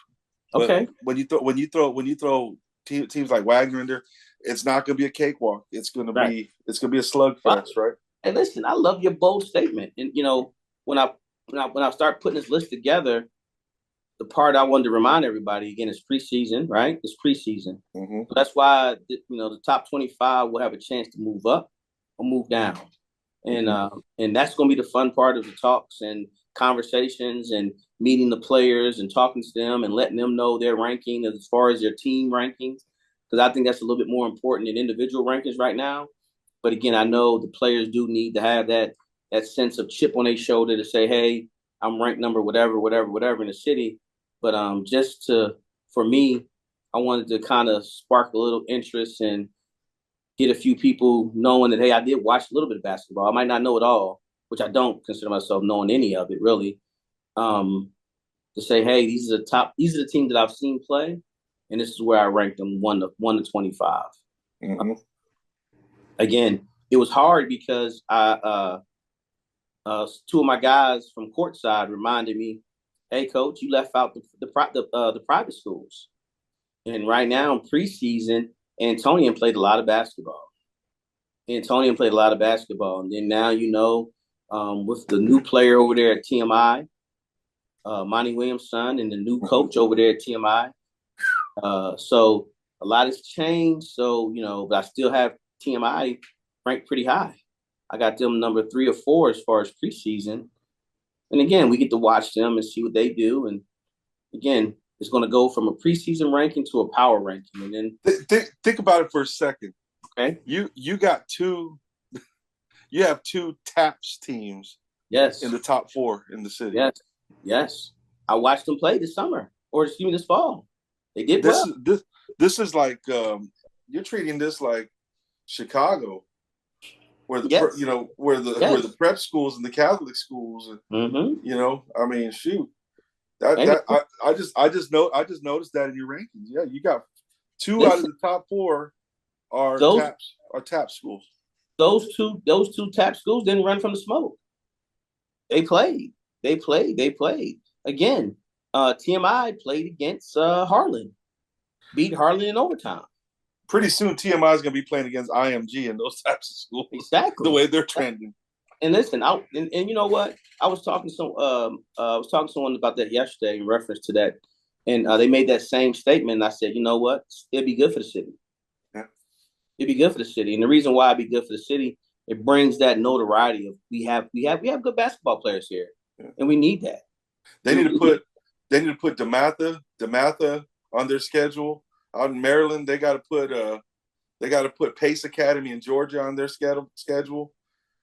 Okay. When you throw teams like Wagner in there, it's not going to be a cakewalk. It's going to be a slugfest, right? Hey, listen, I love your bold statement. And when I start putting this list together, the part I wanted to remind everybody again is preseason, right? It's preseason. Mm-hmm. So that's why the top 25 will have a chance to move up or move down, and that's going to be the fun part of the talks and conversations and meeting the players and talking to them and letting them know their ranking as far as their team rankings, because I think that's a little bit more important than individual rankings right now. But again, I know the players do need to have that sense of chip on their shoulder to say, hey, I'm ranked number whatever in the city. But for me, I wanted to kind of spark a little interest and get a few people knowing that, hey, I did watch a little bit of basketball. I might not know it all, which I don't consider myself knowing any of it really. To say, hey, these are the teams that I've seen play, and this is where I ranked them 1 to 25. Mm-hmm. Again, it was hard because two of my guys from courtside reminded me, hey, coach, you left out the private schools. And right now in preseason, Antonian played a lot of basketball. And then now, with the new player over there at TMI, Monty Williams' son, and the new coach over there at TMI. So a lot has changed. So, but I still have TMI ranked pretty high. I got them number 3 or 4 as far as preseason. And again, we get to watch them and see what they do. And again, it's going to go from a preseason ranking to a power ranking. And then think about it for a second. Okay. You got two you have two TAPS teams Yes. in the top 4 in the city. Yes. Yes. I watched them play this summer, or excuse me, this fall. They did This well. is this is like you're treating this like Chicago, where the Yes. where the prep schools and the Catholic schools, and I mean, shoot, I just noticed that in your rankings. Yeah, you got 2 out of the top 4 are TAP schools. Those two TAP schools didn't run from the smoke. They played. Again, TMI played against Harlan, beat Harlan in overtime. Pretty soon, TMI is going to be playing against IMG and those types of schools. Exactly the way they're trending. And listen, and you know what? I was talking to someone about that yesterday in reference to that, and they made that same statement. And I said, you know what? It'd be good for the city. Yeah. It'd be good for the city, and the reason why it'd be good for the city, it brings that notoriety of we have good basketball players here, and we need that. They need to put DeMatha on their schedule. Out in Maryland, they got to put Pace Academy in Georgia on their schedule.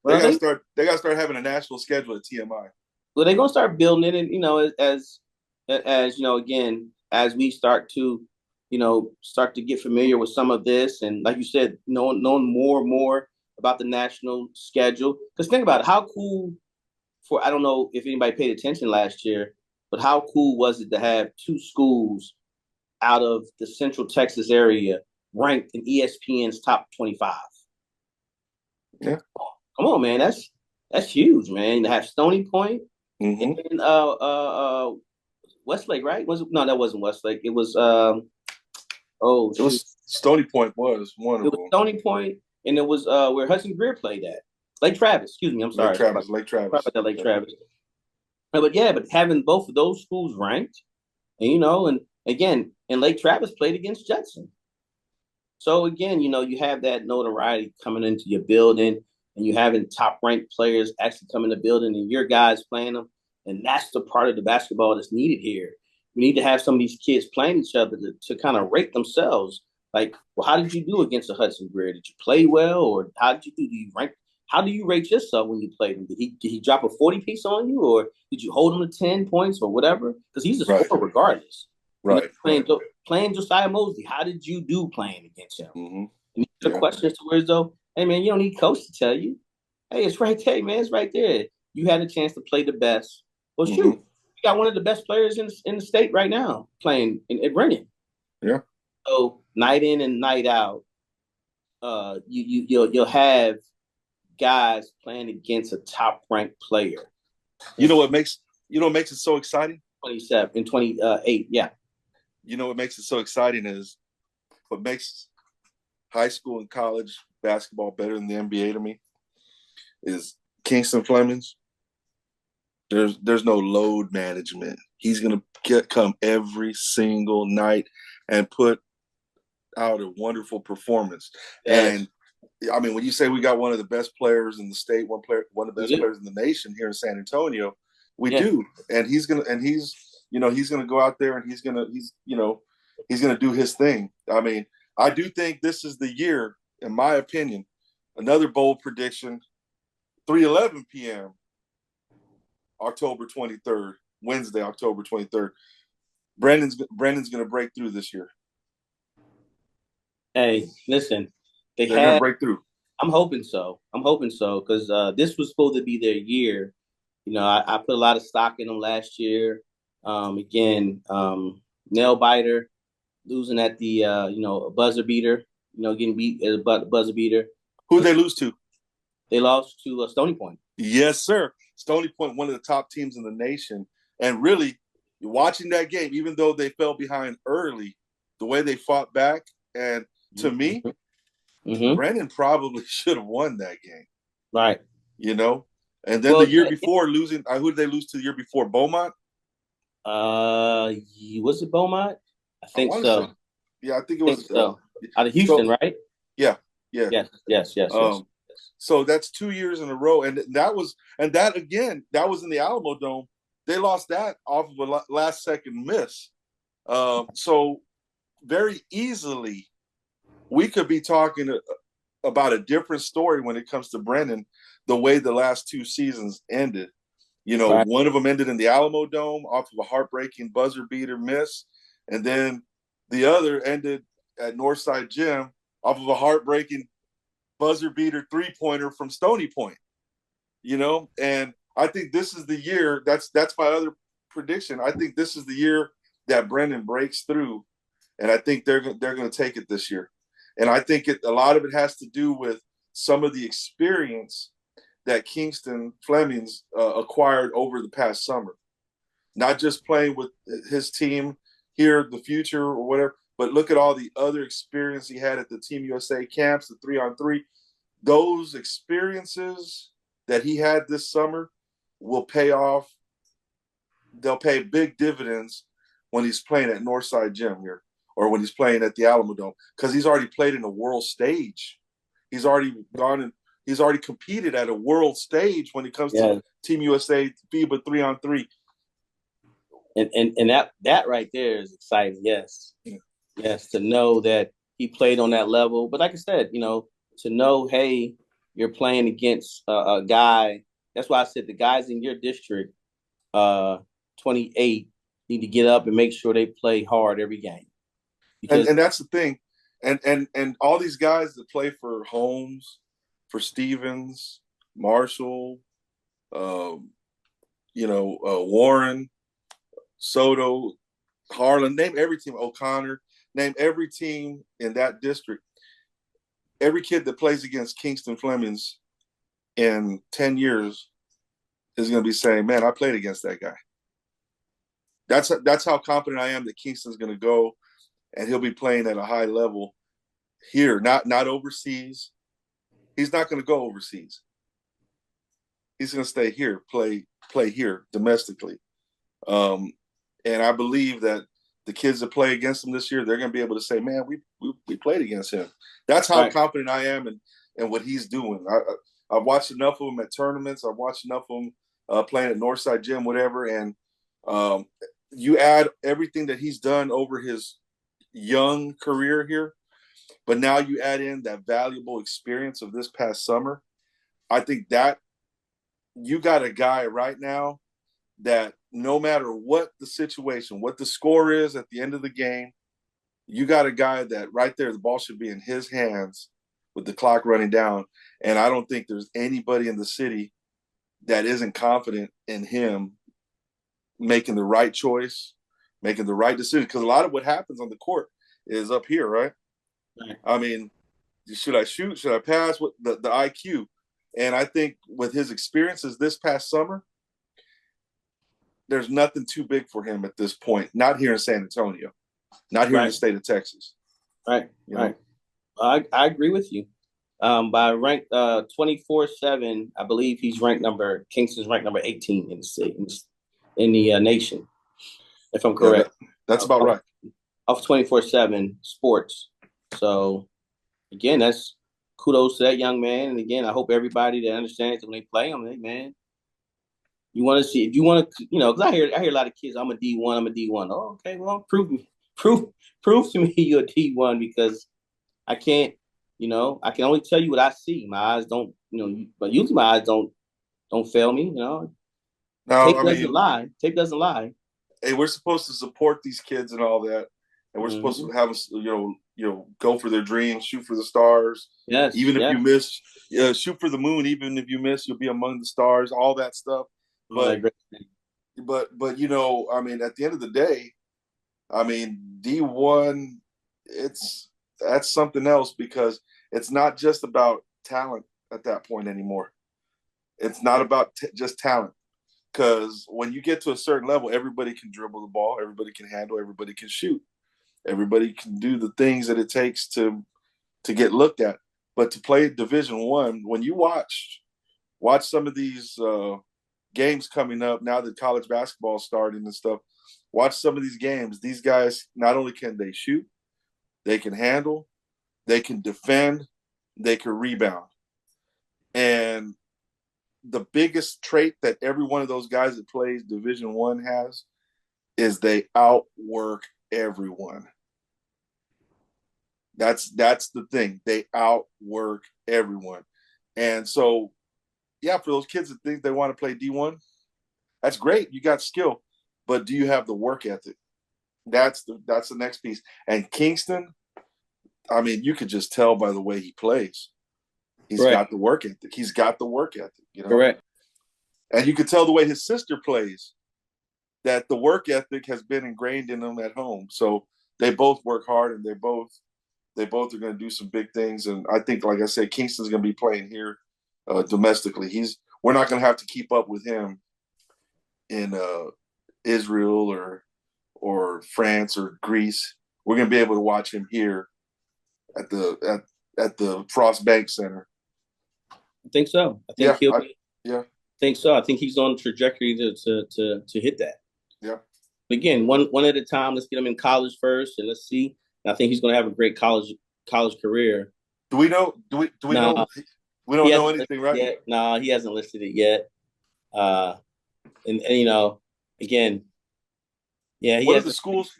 Well, they got to start having a national schedule at TMI. Well, they're gonna start building it, and as again, as we start to get familiar with some of this, and like you said, knowing more and more about the national schedule. Because think about it, how cool I don't know if anybody paid attention last year, but how cool was it to have 2 schools out of the Central Texas area ranked in ESPN's top 25? Yeah. Come on, man. That's huge, man. To have Stony Point and Westlake, right? No, that wasn't Westlake. It was Stony Point was one of them. Stony Point, and it was where Hudson Greer played at. Lake Travis, excuse me. I'm sorry. Lake Travis. Lake Travis. But having both of those schools ranked, and and again, and Lake Travis played against Judson. So again, you have that notoriety coming into your building, and you having top ranked players actually come in the building, and your guys playing them, and that's the part of the basketball that's needed here. We need to have some of these kids playing each other to kind of rate themselves. Like, well, how did you do against a Hudson Greer? Did you play well, or how did you do? Do you rank? How do you rate yourself when you played him? Did he drop a 40 piece on you, or did you hold him to 10 points or whatever? Because he's a scorer regardless. Right. Playing Josiah Mosley, how did you do playing against him? Mm-hmm. And the question is to where though, hey man, you don't need coach to tell you. Hey, it's right there, man. It's right there. You had a chance to play the best. Well, shoot, you got one of the best players in the state right now playing at Brennan. Yeah. So night in and night out, you'll have guys playing against a top ranked player. You know what makes it so exciting? 28, yeah. You know what makes it so exciting is what makes high school and college basketball better than the NBA to me is Kingston Flemings. There's no load management. He's gonna come every single night and put out a wonderful performance. Yes. And I mean, when you say we got one of the best players in the state, one of the best players in the nation here in San Antonio, we do. And he's gonna go out there and he's gonna do his thing. I mean, I do think this is the year, in my opinion. Another bold prediction: 3:11 p.m. October 23rd, Wednesday, October 23rd. Brandon's going to break through this year. Hey, listen, they're going to break through. I'm hoping so because this was supposed to be their year. I put a lot of stock in them last year. Again, nail biter, losing at the buzzer beater. Getting beat at a buzzer beater. Who did they lose to? They lost to Stony Point. Yes, sir. Stony Point, one of the top teams in the nation. And really, watching that game, even though they fell behind early, the way they fought back, and to me, Brandon probably should have won that game. Right. And then the year before losing, who did they lose to the year before? Beaumont? Was it Beaumont? I think so. Yeah, I think it was. So. Out of Houston, right? Yeah. Yes. So that's 2 years in a row, and that was in the Alamo Dome. They lost that off of a last-second miss. So very easily, we could be talking about a different story when it comes to Brennan, the way the last 2 seasons ended. You know, Right. one of them ended in the Alamo Dome off of a heartbreaking buzzer beater miss, and then the other ended at Northside Gym off of a heartbreaking buzzer beater 3-pointer from Stony Point. You know, and I think this is the year. That's my other prediction. I think this is the year that Brennan breaks through, and I think they're going to take it this year. And I think a lot of it has to do with some of the experience that Kingston Flemings acquired over the past summer. Not just playing with his team here, the future or whatever, but look at all the other experience he had at the Team USA camps, the 3-on-3. Those experiences that he had this summer will pay off. They'll pay big dividends when he's playing at Northside Gym here or when he's playing at the Alamo Dome, because he's already played in a world stage. He's already gone and he's already competed at a world stage when it comes to Team USA FIBA 3-on-3. And that right there is exciting. Yes. Yeah. Yes, to know that he played on that level. But like I said, you know, to know, hey, you're playing against a guy. That's why I said the guys in your district, 28, need to get up and make sure they play hard every game. Because and that's the thing. And all these guys that play for Holmes, for Stevens, Marshall, Warren, Soto, Harlan, name every team, O'Connor, name every team in that district. Every kid that plays against Kingston Flemings in 10 years is going to be saying, man, I played against that guy. That's how confident I am that Kingston's going to go, and he'll be playing at a high level here, not overseas. He's not going to go overseas. He's going to stay here, play here domestically. And I believe that the kids that play against him this year, they're going to be able to say, man, we played against him. That's how confident I am in what he's doing. I've watched enough of him at tournaments. I've watched enough of him playing at Northside Gym, whatever. And you add everything that he's done over his young career here, but now you add in that valuable experience of this past summer. I think that you got a guy right now that no matter what the situation, what the score is at the end of the game, you got a guy that right there, the ball should be in his hands with the clock running down. And I don't think there's anybody in the city that isn't confident in him making the right choice, making the right decision. Because a lot of what happens on the court is up here, right? I mean, should I shoot? Should I pass? What the IQ? And I think with his experiences this past summer, there's nothing too big for him at this point. Not here in San Antonio, not here in the state of Texas. Right, right. I agree with you. By rank 24/7, I believe he's Kingston's ranked number 18 in the state, in the nation, if I'm correct. Yeah, that's about right. Off 24/7 sports. So again, that's kudos to that young man. And again, I hope everybody that understands that when they play him, hey, man, you want to see, if you want to, because I hear a lot of kids, I'm a D1, I'm a D1. Oh, okay, well, prove to me you're a D1, because I can't, I can only tell you what I see. My eyes don't, but usually my eyes don't fail me, No, Tape doesn't lie. Hey, we're supposed to support these kids and all that, and we're supposed to have go for their dreams, shoot for the stars. Yes. Even if you miss, shoot for the moon. Even if you miss, you'll be among the stars. All that stuff. But I mean, at the end of the day, I mean, D1, that's something else, because it's not just about talent at that point anymore. It's not about just talent, because when you get to a certain level, everybody can dribble the ball, everybody can handle, everybody can shoot, everybody can do the things that it takes to get looked at. But to play Division I, when you watch some of these games coming up now that college basketball is starting and stuff, watch some of these games. These guys, not only can they shoot, they can handle, they can defend, they can rebound. And the biggest trait that every one of those guys that plays Division I has is they outwork everyone. That's the thing. They outwork everyone. And so, yeah, for those kids that think they want to play D1, that's great. You got skill, but do you have the work ethic? That's the next piece. And Kingston, I mean, you could just tell by the way he plays. He's Correct. got the work ethic. He's got the work ethic, you know. Correct. And you could tell the way his sister plays that the work ethic has been ingrained in them at home. So they both work hard, and they both are going to do some big things. And I think, like I said, Kingston's going to be playing here domestically. We're not going to have to keep up with him in Israel or France or Greece. We're going to be able to watch him here at the Frost Bank Center. I think so. I think he'll be. Yeah. I think so. I think he's on the trajectory to hit that. Yeah. But again, one at a time. Let's get him in college first, and let's see. And I think he's going to have a great college career. Do we know? Do we know? We don't know anything, right? No, he hasn't listed it yet. And you know, again, yeah. What are the schools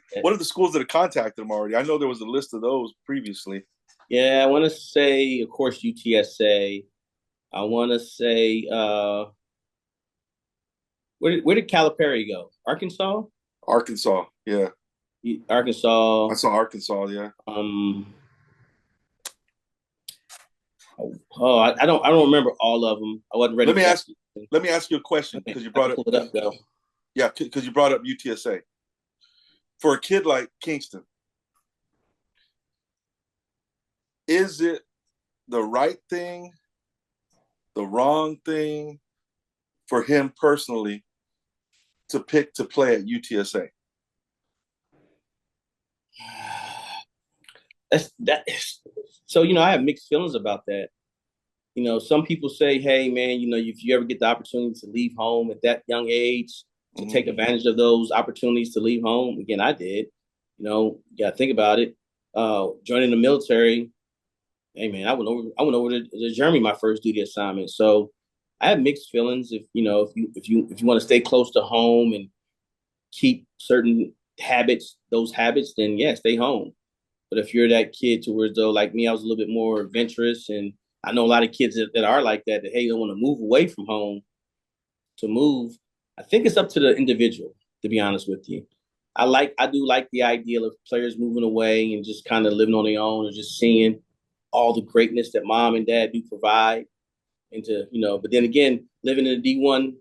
that have contacted him already? I know there was a list of those previously. Yeah, I want to say, of course, UTSA. I want to say, where did Calipari go? Arkansas. Arkansas, yeah. Arkansas. I saw Arkansas, yeah. I don't remember all of them. I wasn't ready. Let me ask you a question because you brought up. Yeah, because you brought up UTSA. For a kid like Kingston, is it the right thing, the wrong thing for him personally to pick to play at UTSA? So, you know, I have mixed feelings about that. You know, some people say, hey, man, you know, if you ever get the opportunity to leave home at that young age, to take advantage of those opportunities to leave home. Again, I did. You know, you got to think about it. Joining the military, hey, man, I went over to Germany my first duty assignment. So I have mixed feelings. If you want to stay close to home and keep certain those habits, then yeah, stay home. But if you're that kid to where, though, like me, I was a little bit more adventurous, and I know a lot of kids that are like that hey, they want to move away from home to move. I think it's up to the individual, to be honest with you. I do like the idea of players moving away and just kind of living on their own and just seeing all the greatness that mom and dad do provide. And but then again, living in a D1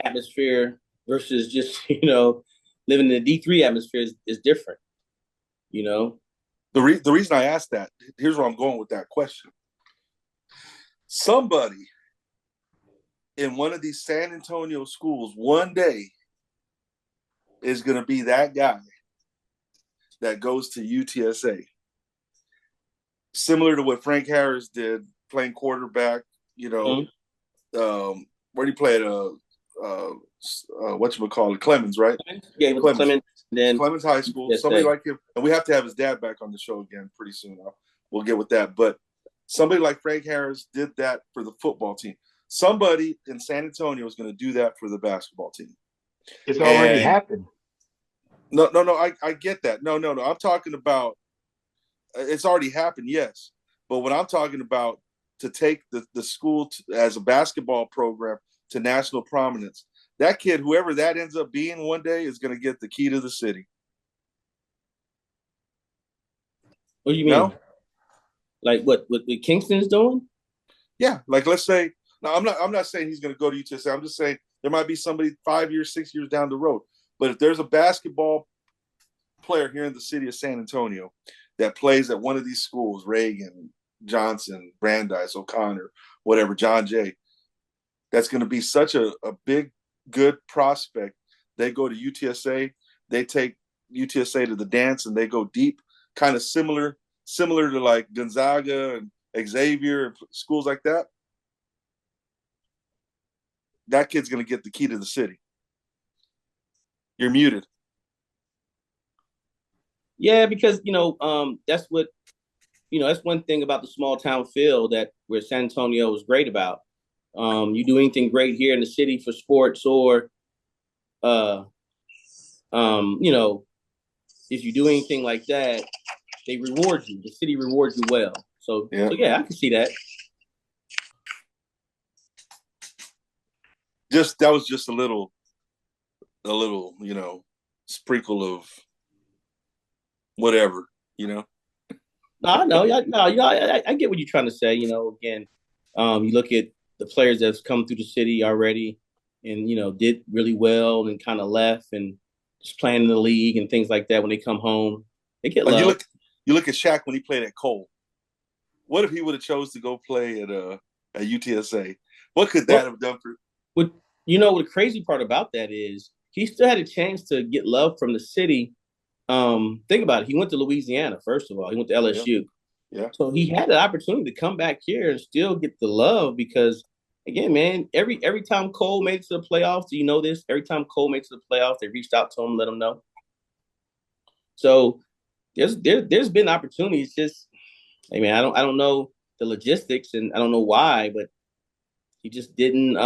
atmosphere versus just, living in a D3 atmosphere is different, The reason I asked that, here's where I'm going with that question. Somebody in one of these San Antonio schools one day is going to be that guy that goes to UTSA. Similar to what Frank Harris did, playing quarterback, where do you play at Clemens, right? Yeah, Clemens. Then Clemens High School. Somebody like him, and we have to have his dad back on the show again pretty soon. We'll get with that. But somebody like Frank Harris did that for the football team. Somebody in San Antonio is going to do that for the basketball team. It's already happened. No. I get that. No. I'm talking about it's already happened, yes. But what I'm talking about, to take the school as a basketball program to national prominence, that kid, whoever that ends up being one day, is going to get the key to the city. What do you mean? No? Like what Kingston's doing? Yeah, like let's say, no, I'm not saying he's going to go to UTSA. I'm just saying there might be somebody 5 years, 6 years down the road. But if there's a basketball player here in the city of San Antonio that plays at one of these schools, Reagan, Johnson, Brandeis, O'Connor, whatever, John Jay, that's going to be such a big, good prospect. They go to UTSA, they take UTSA to the dance, and they go deep, kind of similar to like Gonzaga and Xavier and schools like that. That kid's going to get the key to the city. You're muted. Yeah, because that's what that's one thing about the small town feel where San Antonio is great about. You do anything great here in the city for sports, or if you do anything like that, they reward you. The city rewards you well. So yeah, I can see that. That was just a little, sprinkle of whatever, No, I know. I get what you're trying to say. Again, you look at the players that's come through the city already, and did really well, and kind of left, and just playing in the league and things like that. When they come home, they get love. You look at Shaq when he played at Cole. What if he would have chose to go play at UTSA? What could that have done for? What the crazy part about that is he still had a chance to get love from the city. Think about it. He went to Louisiana, first of all. He went to LSU. Yeah. So he had the opportunity to come back here and still get the love because, again, man, every time Cole made it to the playoffs, do you know this? Every time Cole made it to the playoffs, they reached out to him, let him know. So there's been opportunities. Just, I mean, I don't know the logistics and I don't know why, but he just didn't.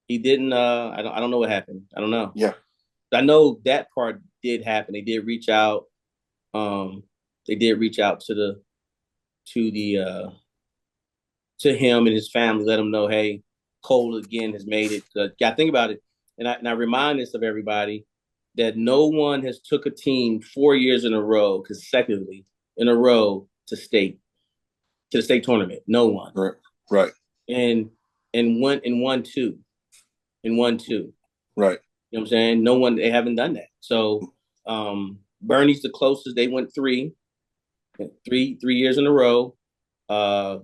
He didn't. I don't know what happened. I don't know. Yeah. I know that part did happen. They did reach out. They did reach out to him and his family, let him know, hey, Cole again has made it. Yeah, think about it, and I remind this of everybody that no one has took a team 4 years in a row consecutively in a row to the state tournament. No one. Right. And won two. Right. You know what I'm saying? No one, they haven't done that. So Bernie's the closest. They went three years in a row. I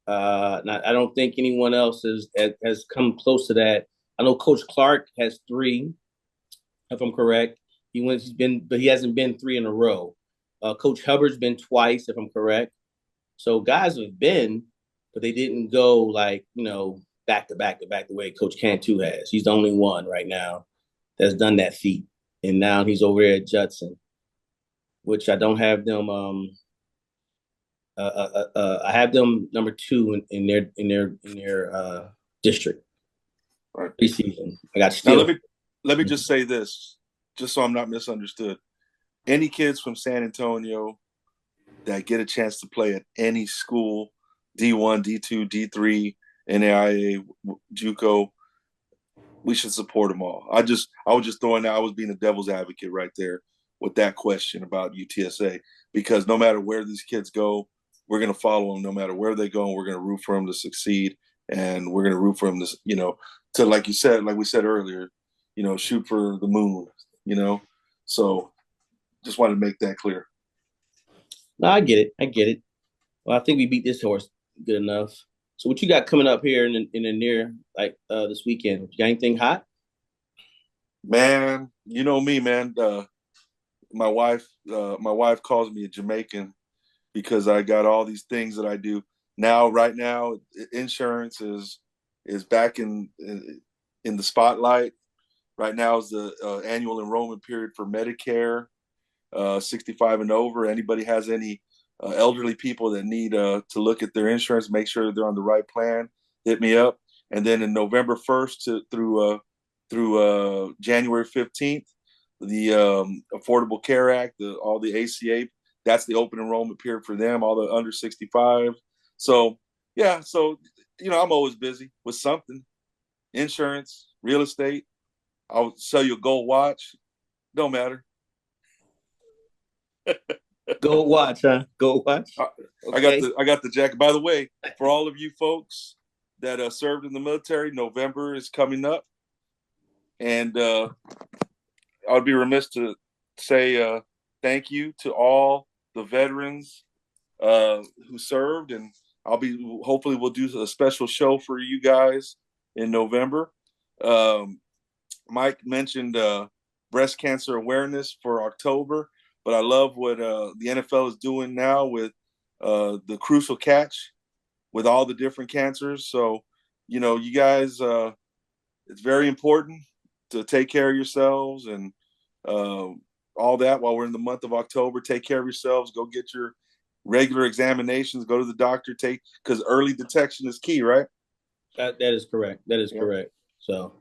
don't think anyone else has come close to that. I know Coach Clark has three, if I'm correct. But he hasn't been three in a row. Coach Hubbard's been twice, if I'm correct. So guys have been, but they didn't go back to back the way Coach Cantu has. He's the only one right now that's done that feat. And now he's over there at Judson, which I don't have them. I have them number 2 in their district. Right. Preseason. I got still. Now let me just say this, just so I'm not misunderstood. Any kids from San Antonio that get a chance to play at any school, D1, D2, D3, NAIA, JUCO, we should support them all. I was just throwing out, I was being a devil's advocate right there with that question about UTSA, because no matter where these kids go, we're going to follow them no matter where they go, and we're going to root for them to succeed, and we're going to root for them to, like you said, like we said earlier, shoot for the moon, So just wanted to make that clear. No, I get it. Well, I think we beat this horse good enough. So what you got coming up here in the near, this weekend? You got anything hot? Man, you know me, man. My wife calls me a Jamaican because I got all these things that I do now. Right now, insurance is back in the spotlight. Right now is the annual enrollment period for Medicare, 65 and over. Anybody has any elderly people that need to look at their insurance, make sure they're on the right plan, hit me up. And then in November 1st through January 15th, the Affordable Care Act, all the ACA, that's the open enrollment period for them, all the under 65. So, yeah, I'm always busy with something. Insurance, real estate. I'll sell you a gold watch. Don't matter. Gold watch, huh? Gold watch. Okay. I got the jacket. By the way, for all of you folks that served in the military, November is coming up, and I would be remiss to say thank you to all the veterans who served, and hopefully we'll do a special show for you guys in November. Mike mentioned breast cancer awareness for October. But I love what the NFL is doing now with the crucial catch with all the different cancers. So, you guys, it's very important to take care of yourselves and all that while we're in the month of October. Take care of yourselves. Go get your regular examinations. Go to the doctor. Because early detection is key, right? That is correct. That is correct. So,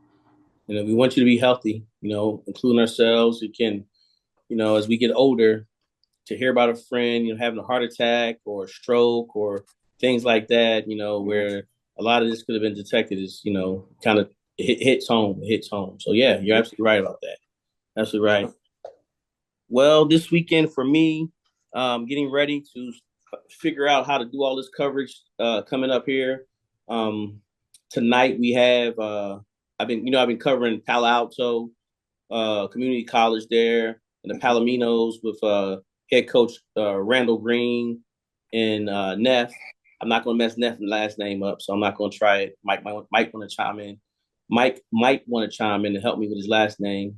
we want you to be healthy, including ourselves. You can, as we get older, to hear about a friend, having a heart attack or a stroke or things like that, where a lot of this could have been detected is, kind of hits home. It hits home. So yeah, you're absolutely right about that. Absolutely right. Well, this weekend for me, getting ready to figure out how to do all this coverage coming up here. Tonight we have I've been covering Palo Alto Community College there and the Palominos with head coach Randall Green and Neff. I'm not going to mess Neff's last name up, so I'm not going to try it. Mike want to chime in. Mike might want to chime in and help me with his last name.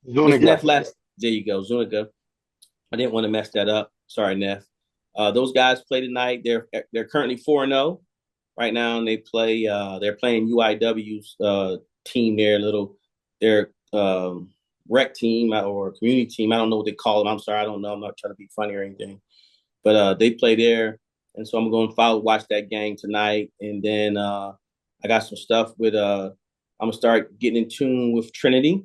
What's Neff last? There you go, Zuniga. I didn't want to mess that up. Sorry, Neff. Those guys play tonight. They're currently 4-0 right now, and they play. They're playing UIW's team. Their rec team or community team. I don't know what they call them. I'm sorry, I don't know. I'm not trying to be funny or anything, but they play there, and so I'm going to watch that game tonight, and then I got some stuff with. I'm gonna start getting in tune with Trinity,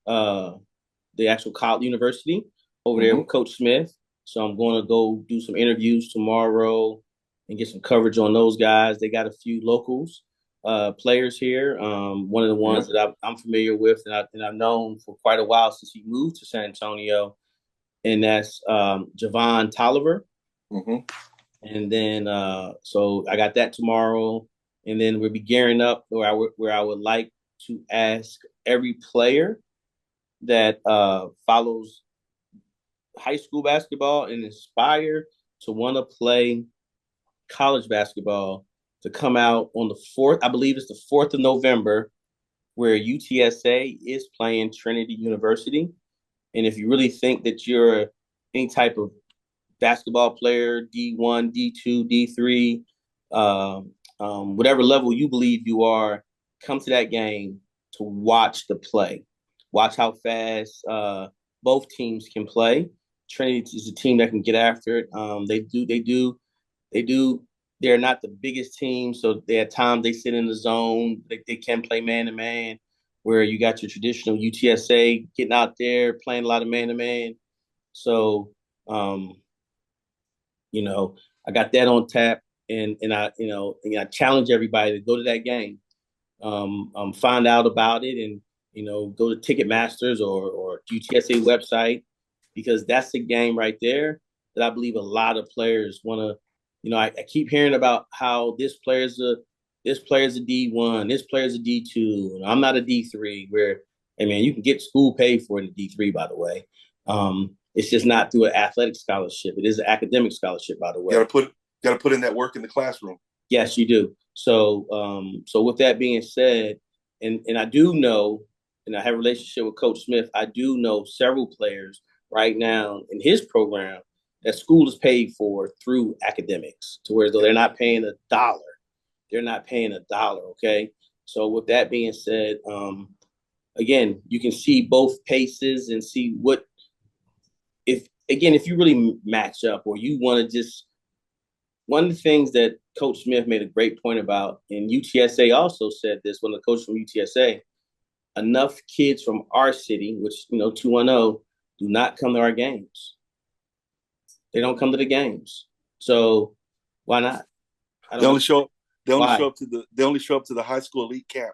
the actual college university over there with Coach Smith. So I'm going to go do some interviews tomorrow and get some coverage on those guys. They got a few locals players here. One of the ones that I'm familiar with and I've known for quite a while since he moved to San Antonio, and that's Javon Tolliver. And then so I got that tomorrow, and then we'll be gearing up where I would like to ask every player that follows high school basketball and aspire to want to play college basketball to come out on the 4th. I believe it's the 4th of November, where UTSA is playing Trinity University. And if you really think that you're any type of basketball player, D1, D2, D3, whatever level you believe you are, come to that game to watch the play. Watch how fast both teams can play. Trinity is a team that can get after it. They're not the biggest team, so at times they sit in the zone. They can play man-to-man, where you got your traditional UTSA getting out there, playing a lot of man-to-man. So, I got that on tap, and I challenge everybody to go to that game, find out about it, and go to Ticketmasters or UTSA website, because that's the game right there that I believe a lot of players want to. I keep hearing about how this player's a D1, this player's a D2. I'm not a D3. Where, hey man, you can get school paid for in the D3, by the way. It's just not through an athletic scholarship. It is an academic scholarship, by the way. Got to put in that work in the classroom. Yes, you do. So, so with that being said, and I do know, and I have a relationship with Coach Smith. I do know several players right now in his program that school is paid for through academics, to where though they're not paying a dollar. They're not paying a dollar, okay? So with that being said, again, you can see both paces and see if you really match up, or you want to just, one of the things that Coach Smith made a great point about, and UTSA also said this, one of the coaches from UTSA, enough kids from our city, which, 210, do not come to our games. They don't come to the games. So why not? They only show up to the high school elite camp.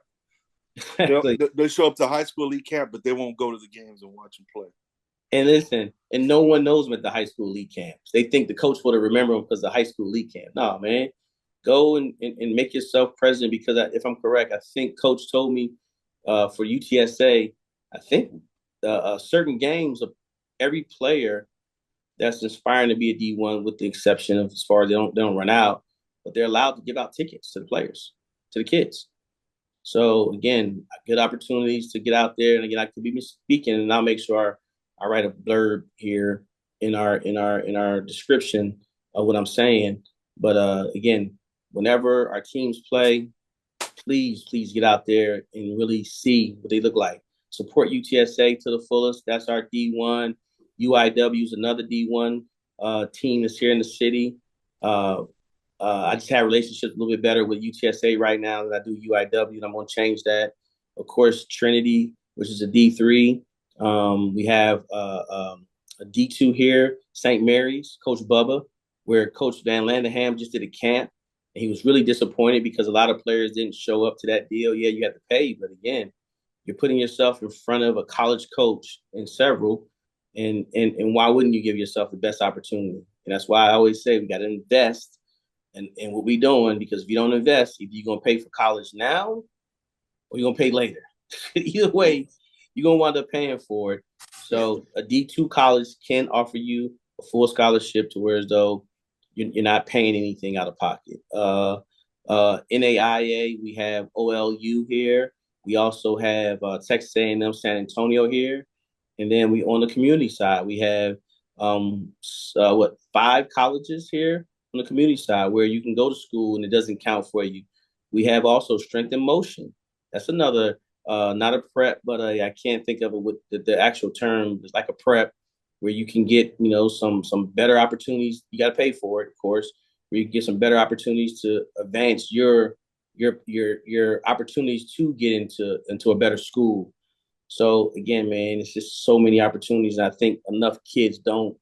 They show up to high school elite camp, but they won't go to the games and watch them play. And listen, and no one knows them at the high school elite camps. They think the coach will remember them because of the high school elite camp. No, man. Go and make yourself present, because if I'm correct, I think Coach told me for UTSA, I think certain games of every player that's aspiring to be a D1, with the exception of as far as they don't run out, but they're allowed to give out tickets to the players, to the kids. So again, good opportunities to get out there, and again, I could be speaking, and I'll make sure I write a blurb here in our description of what I'm saying. But again, whenever our teams play, please get out there and really see what they look like. Support UTSA to the fullest. That's our D1. UIW is another D1 team that's here in the city. I just have relationships a little bit better with UTSA right now than I do UIW, and I'm going to change that. Of course, Trinity, which is a D3. We have a a D2 here, St. Mary's, Coach Bubba, where Coach Van Landeham just did a camp. And he was really disappointed because a lot of players didn't show up to that deal. Yeah, you have to pay, but again, you're putting yourself in front of a college coach and several, and why wouldn't you give yourself the best opportunity? And that's why I always say we got to invest in what we're doing, because if you don't invest, either you're gonna pay for college now or you're gonna pay later. Either way, you're gonna wind up paying for it. So a D2 college can offer you a full scholarship to where as though you're not paying anything out of pocket. NAIA, we have OLU here. We also have Texas A&M San Antonio here. And then we on the community side, we have 5 colleges here on the community side where you can go to school and it doesn't count for you. We have also Strength in Motion. That's another, not a prep, but I can't think of it with the actual term. It's like a prep where you can get, some better opportunities. You got to pay for it, of course. Where you get some better opportunities to advance your opportunities to get into a better school. So again, man, it's just so many opportunities. And I think enough kids don't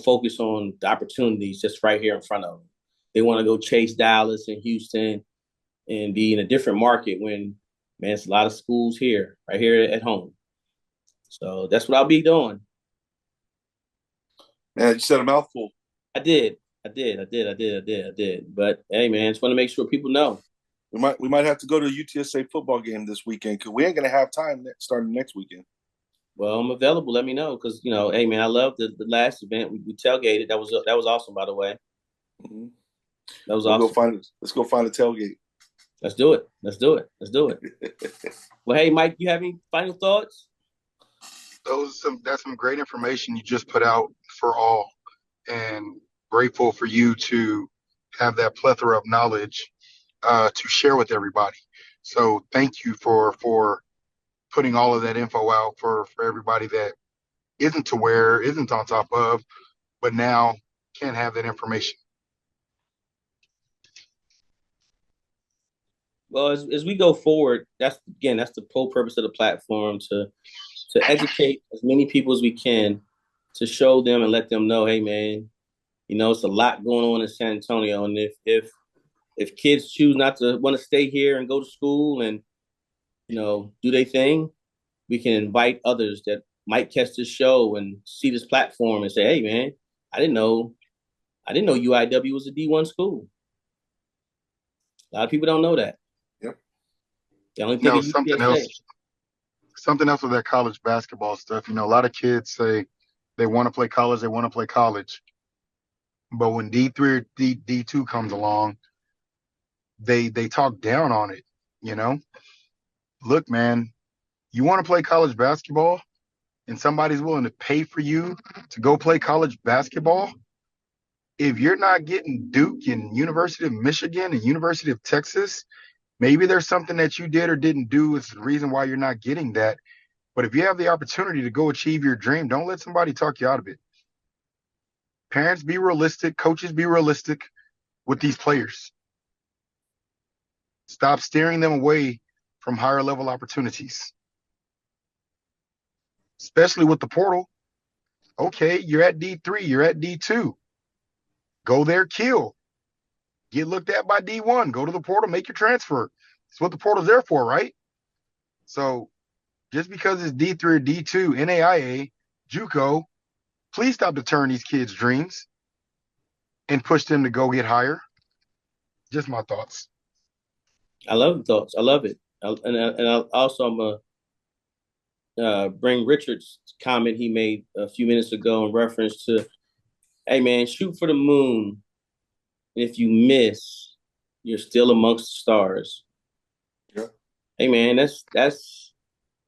focus on the opportunities just right here in front of them. They want to go chase Dallas and Houston and be in a different market when, man, it's a lot of schools here, right here at home. So that's what I'll be doing. Man, you said a mouthful. I did. But hey, man, just want to make sure people know. We might have to go to a UTSA football game this weekend because we ain't gonna have time starting next weekend. Well, I'm available. Let me know because hey, man, I love the last event we tailgated. That was awesome, by the way. Mm-hmm. That was awesome. Let's go find a tailgate. Let's do it. Well, hey, Mike, you have any final thoughts? That's some great information you just put out for all, and grateful for you to have that plethora of knowledge to share with everybody. So thank you for putting all of that info out for everybody that isn't aware, isn't on top of, but now can have that information. Well, as we go forward, that's the whole purpose of the platform, to educate as many people as we can, to show them and let them know, hey, man, it's a lot going on in San Antonio, and if kids choose not to want to stay here and go to school and do their thing, we can invite others that might catch this show and see this platform and say, hey, man, I didn't know UIW was a D1 school. A lot of people don't know that. Yep. The only thing is something else with that college basketball stuff. A lot of kids say they want to play college, but when D3 or D2 comes along, they talk down on it. Look, man, you want to play college basketball and somebody's willing to pay for you to go play college basketball. If you're not getting Duke and University of Michigan and University of Texas, maybe there's something that you did or didn't do is the reason why you're not getting that. But if you have the opportunity to go achieve your dream, don't let somebody talk you out of it. Parents, be realistic. Coaches, be realistic with these players. Stop steering them away from higher level opportunities, especially with the portal. Okay, you're at D3, you're at D2. Go there, kill. Get looked at by D1. Go to the portal, make your transfer. That's what the portal's there for, right? So just because it's D3 or D2, NAIA, JUCO, please stop deterring these kids' dreams and push them to go get higher. Just my thoughts. I love the thoughts. I love it. And I also, I'm going to bring Richard's comment he made a few minutes ago in reference to, hey, man, shoot for the moon. And if you miss, you're still amongst the stars. Yeah. Hey, man, that's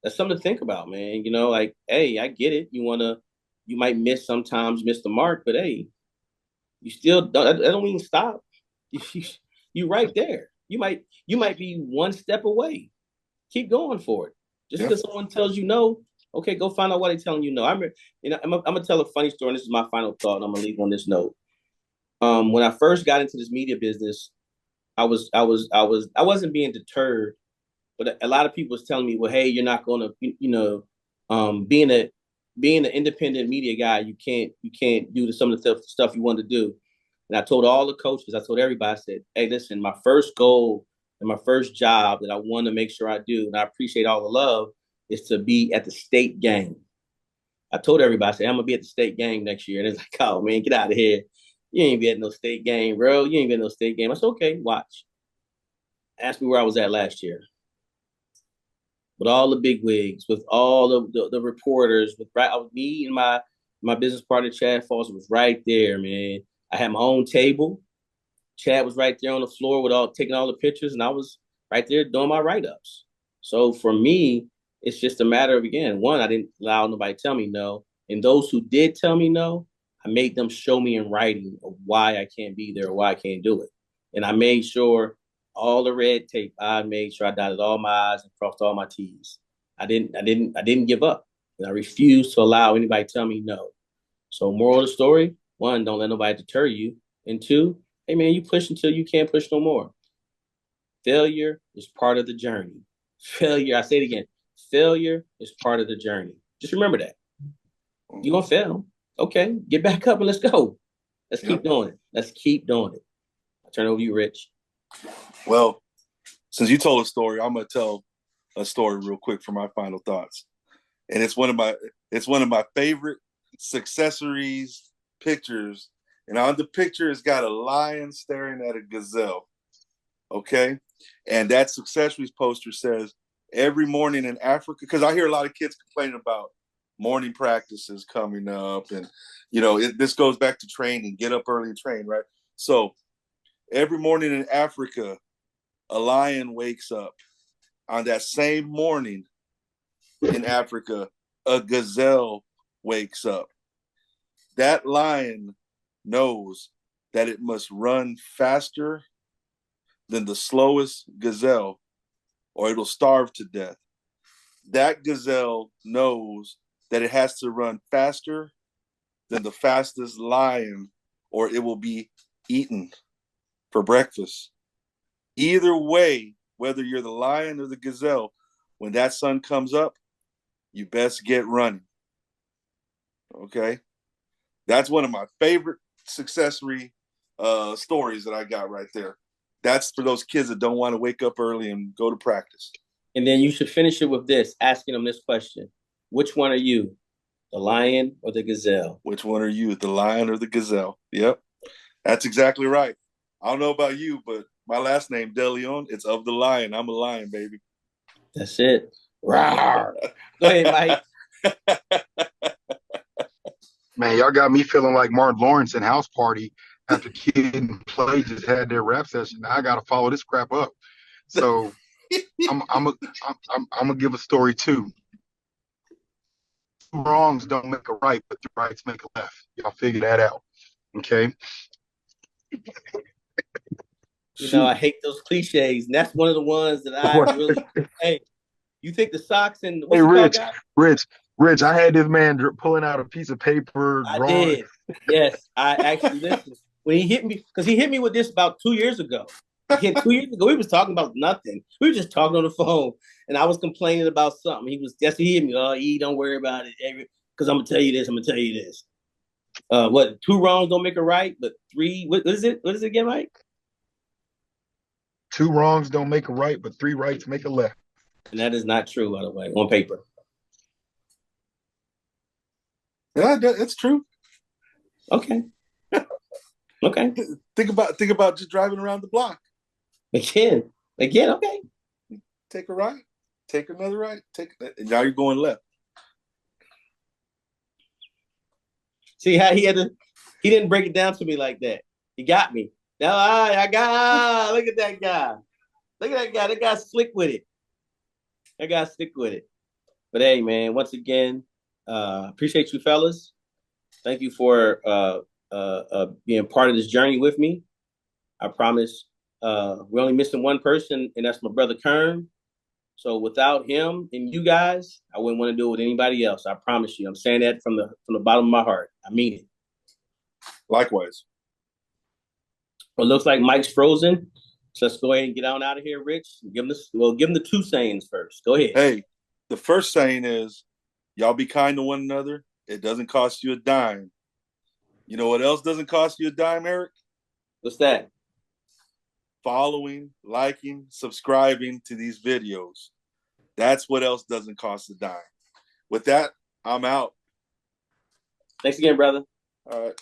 something to think about, man. Like, hey, I get it. You might miss sometimes, miss the mark, but hey, you still don't. That don't mean stop. You right there. You might be one step away. Keep going for it. Just because someone tells you no, okay, go find out why they're telling you no. I'm gonna tell a funny story, and this is my final thought, and I'm gonna leave on this note. When I first got into this media business, I wasn't being deterred, but a lot of people was telling me, well, hey, you're not gonna, being being an independent media guy, you can't do some of the stuff you want to do. And I told all the coaches, I told everybody, I said, hey, listen, my first goal and my first job that I want to make sure I do, and I appreciate all the love, is to be at the state game. I told everybody, I said, I'm going to be at the state game next year. And it's like, oh, man, get out of here. You ain't be at no state game, bro. You ain't be at no state game. I said, okay, watch. Ask me where I was at last year. With all the big wigs, with all the reporters, with me and my business partner, Chad Foster, was right there, man. I had my own table. Chad was right there on the floor with taking all the pictures, and I was right there doing my write-ups. So for me, it's just a matter of, again, one, I didn't allow nobody to tell me no. And those who did tell me no, I made them show me in writing of why I can't be there or why I can't do it. And I made sure all the red tape, I made sure I dotted all my I's and crossed all my T's. I didn't give up. And I refused to allow anybody to tell me no. So moral of the story, one, don't let nobody deter you. And two, hey man, you push until you can't push no more. Failure is part of the journey. Failure, I say it again, failure is part of the journey. Just remember that. You're gonna fail. Okay, get back up and let's go. Let's keep doing it. Let's keep doing it. I turn it over to you, Rich. Well, since you told a story, I'm gonna tell a story real quick for my final thoughts. And it's one of my favorite successories pictures. And on the picture, it's got a lion staring at a gazelle. Okay. And that successories poster says, every morning in Africa, because I hear a lot of kids complaining about morning practices coming up. And, this goes back to training, get up early and train, right? So every morning in Africa, a lion wakes up. On that same morning in Africa, a gazelle wakes up. That lion knows that it must run faster than the slowest gazelle or it'll starve to death. That gazelle knows that it has to run faster than the fastest lion or it will be eaten for breakfast. Either way, whether you're the lion or the gazelle, when that sun comes up, you best get running. Okay? That's one of my favorite successory stories that I got right there. That's for those kids that don't want to wake up early and go to practice. And then you should finish it with this, asking them this question. Which one are you, the lion or the gazelle? Which one are you, the lion or the gazelle? Yep. That's exactly right. I don't know about you, but my last name, DeLeon, it's of the lion. I'm a lion, baby. That's it. Rawr. Go ahead, Mike. Man, y'all got me feeling like Martin Lawrence in House Party after Kid and Play just had their rap session. Now I got to follow this crap up. So I'm gonna give a story too. Two wrongs don't make a right, but the rights make a left. Y'all figure that out, okay? I hate those cliches, and that's one of the ones that I really. Hey, you think the socks and hey, Rich, I had this man pulling out a piece of paper. I did. Yes, I actually listened when he hit me because he hit me with this about 2 years ago. 2 years ago, we was talking about nothing. We were just talking on the phone, and I was complaining about something. He hit me. Oh, E, don't worry about it, because I'm gonna tell you this. I'm gonna tell you this. What? Two wrongs don't make a right, but three. What is it? What is it again, Mike? Two wrongs don't make a right, but three rights make a left. And that is not true, by the way, on paper. Yeah, that's true. Okay. Okay. Think about just driving around the block. Again, okay. Take a right, take another right, now you're going left. See how he didn't break it down to me like that. He got me. Now look at that guy. Look at that guy. That guy's slick with it. But hey, man, once again, appreciate you fellas. Thank you for being part of this journey with me. I promise we're only missing one person, and that's my brother Kern. So without him and you guys, I wouldn't want to do it with anybody else. I promise you. I'm saying that from the bottom of my heart. I mean it. Likewise. Well, it looks like Mike's frozen. So let's go ahead and get on out of here, Rich. Give him the two sayings first. Go ahead. Hey, the first saying is, y'all be kind to one another It doesn't cost you a dime. You know what else doesn't cost you a dime, Eric? What's that? Following, liking, subscribing to these videos. That's what else doesn't cost a dime. With that, I'm out. Thanks again, brother. All right.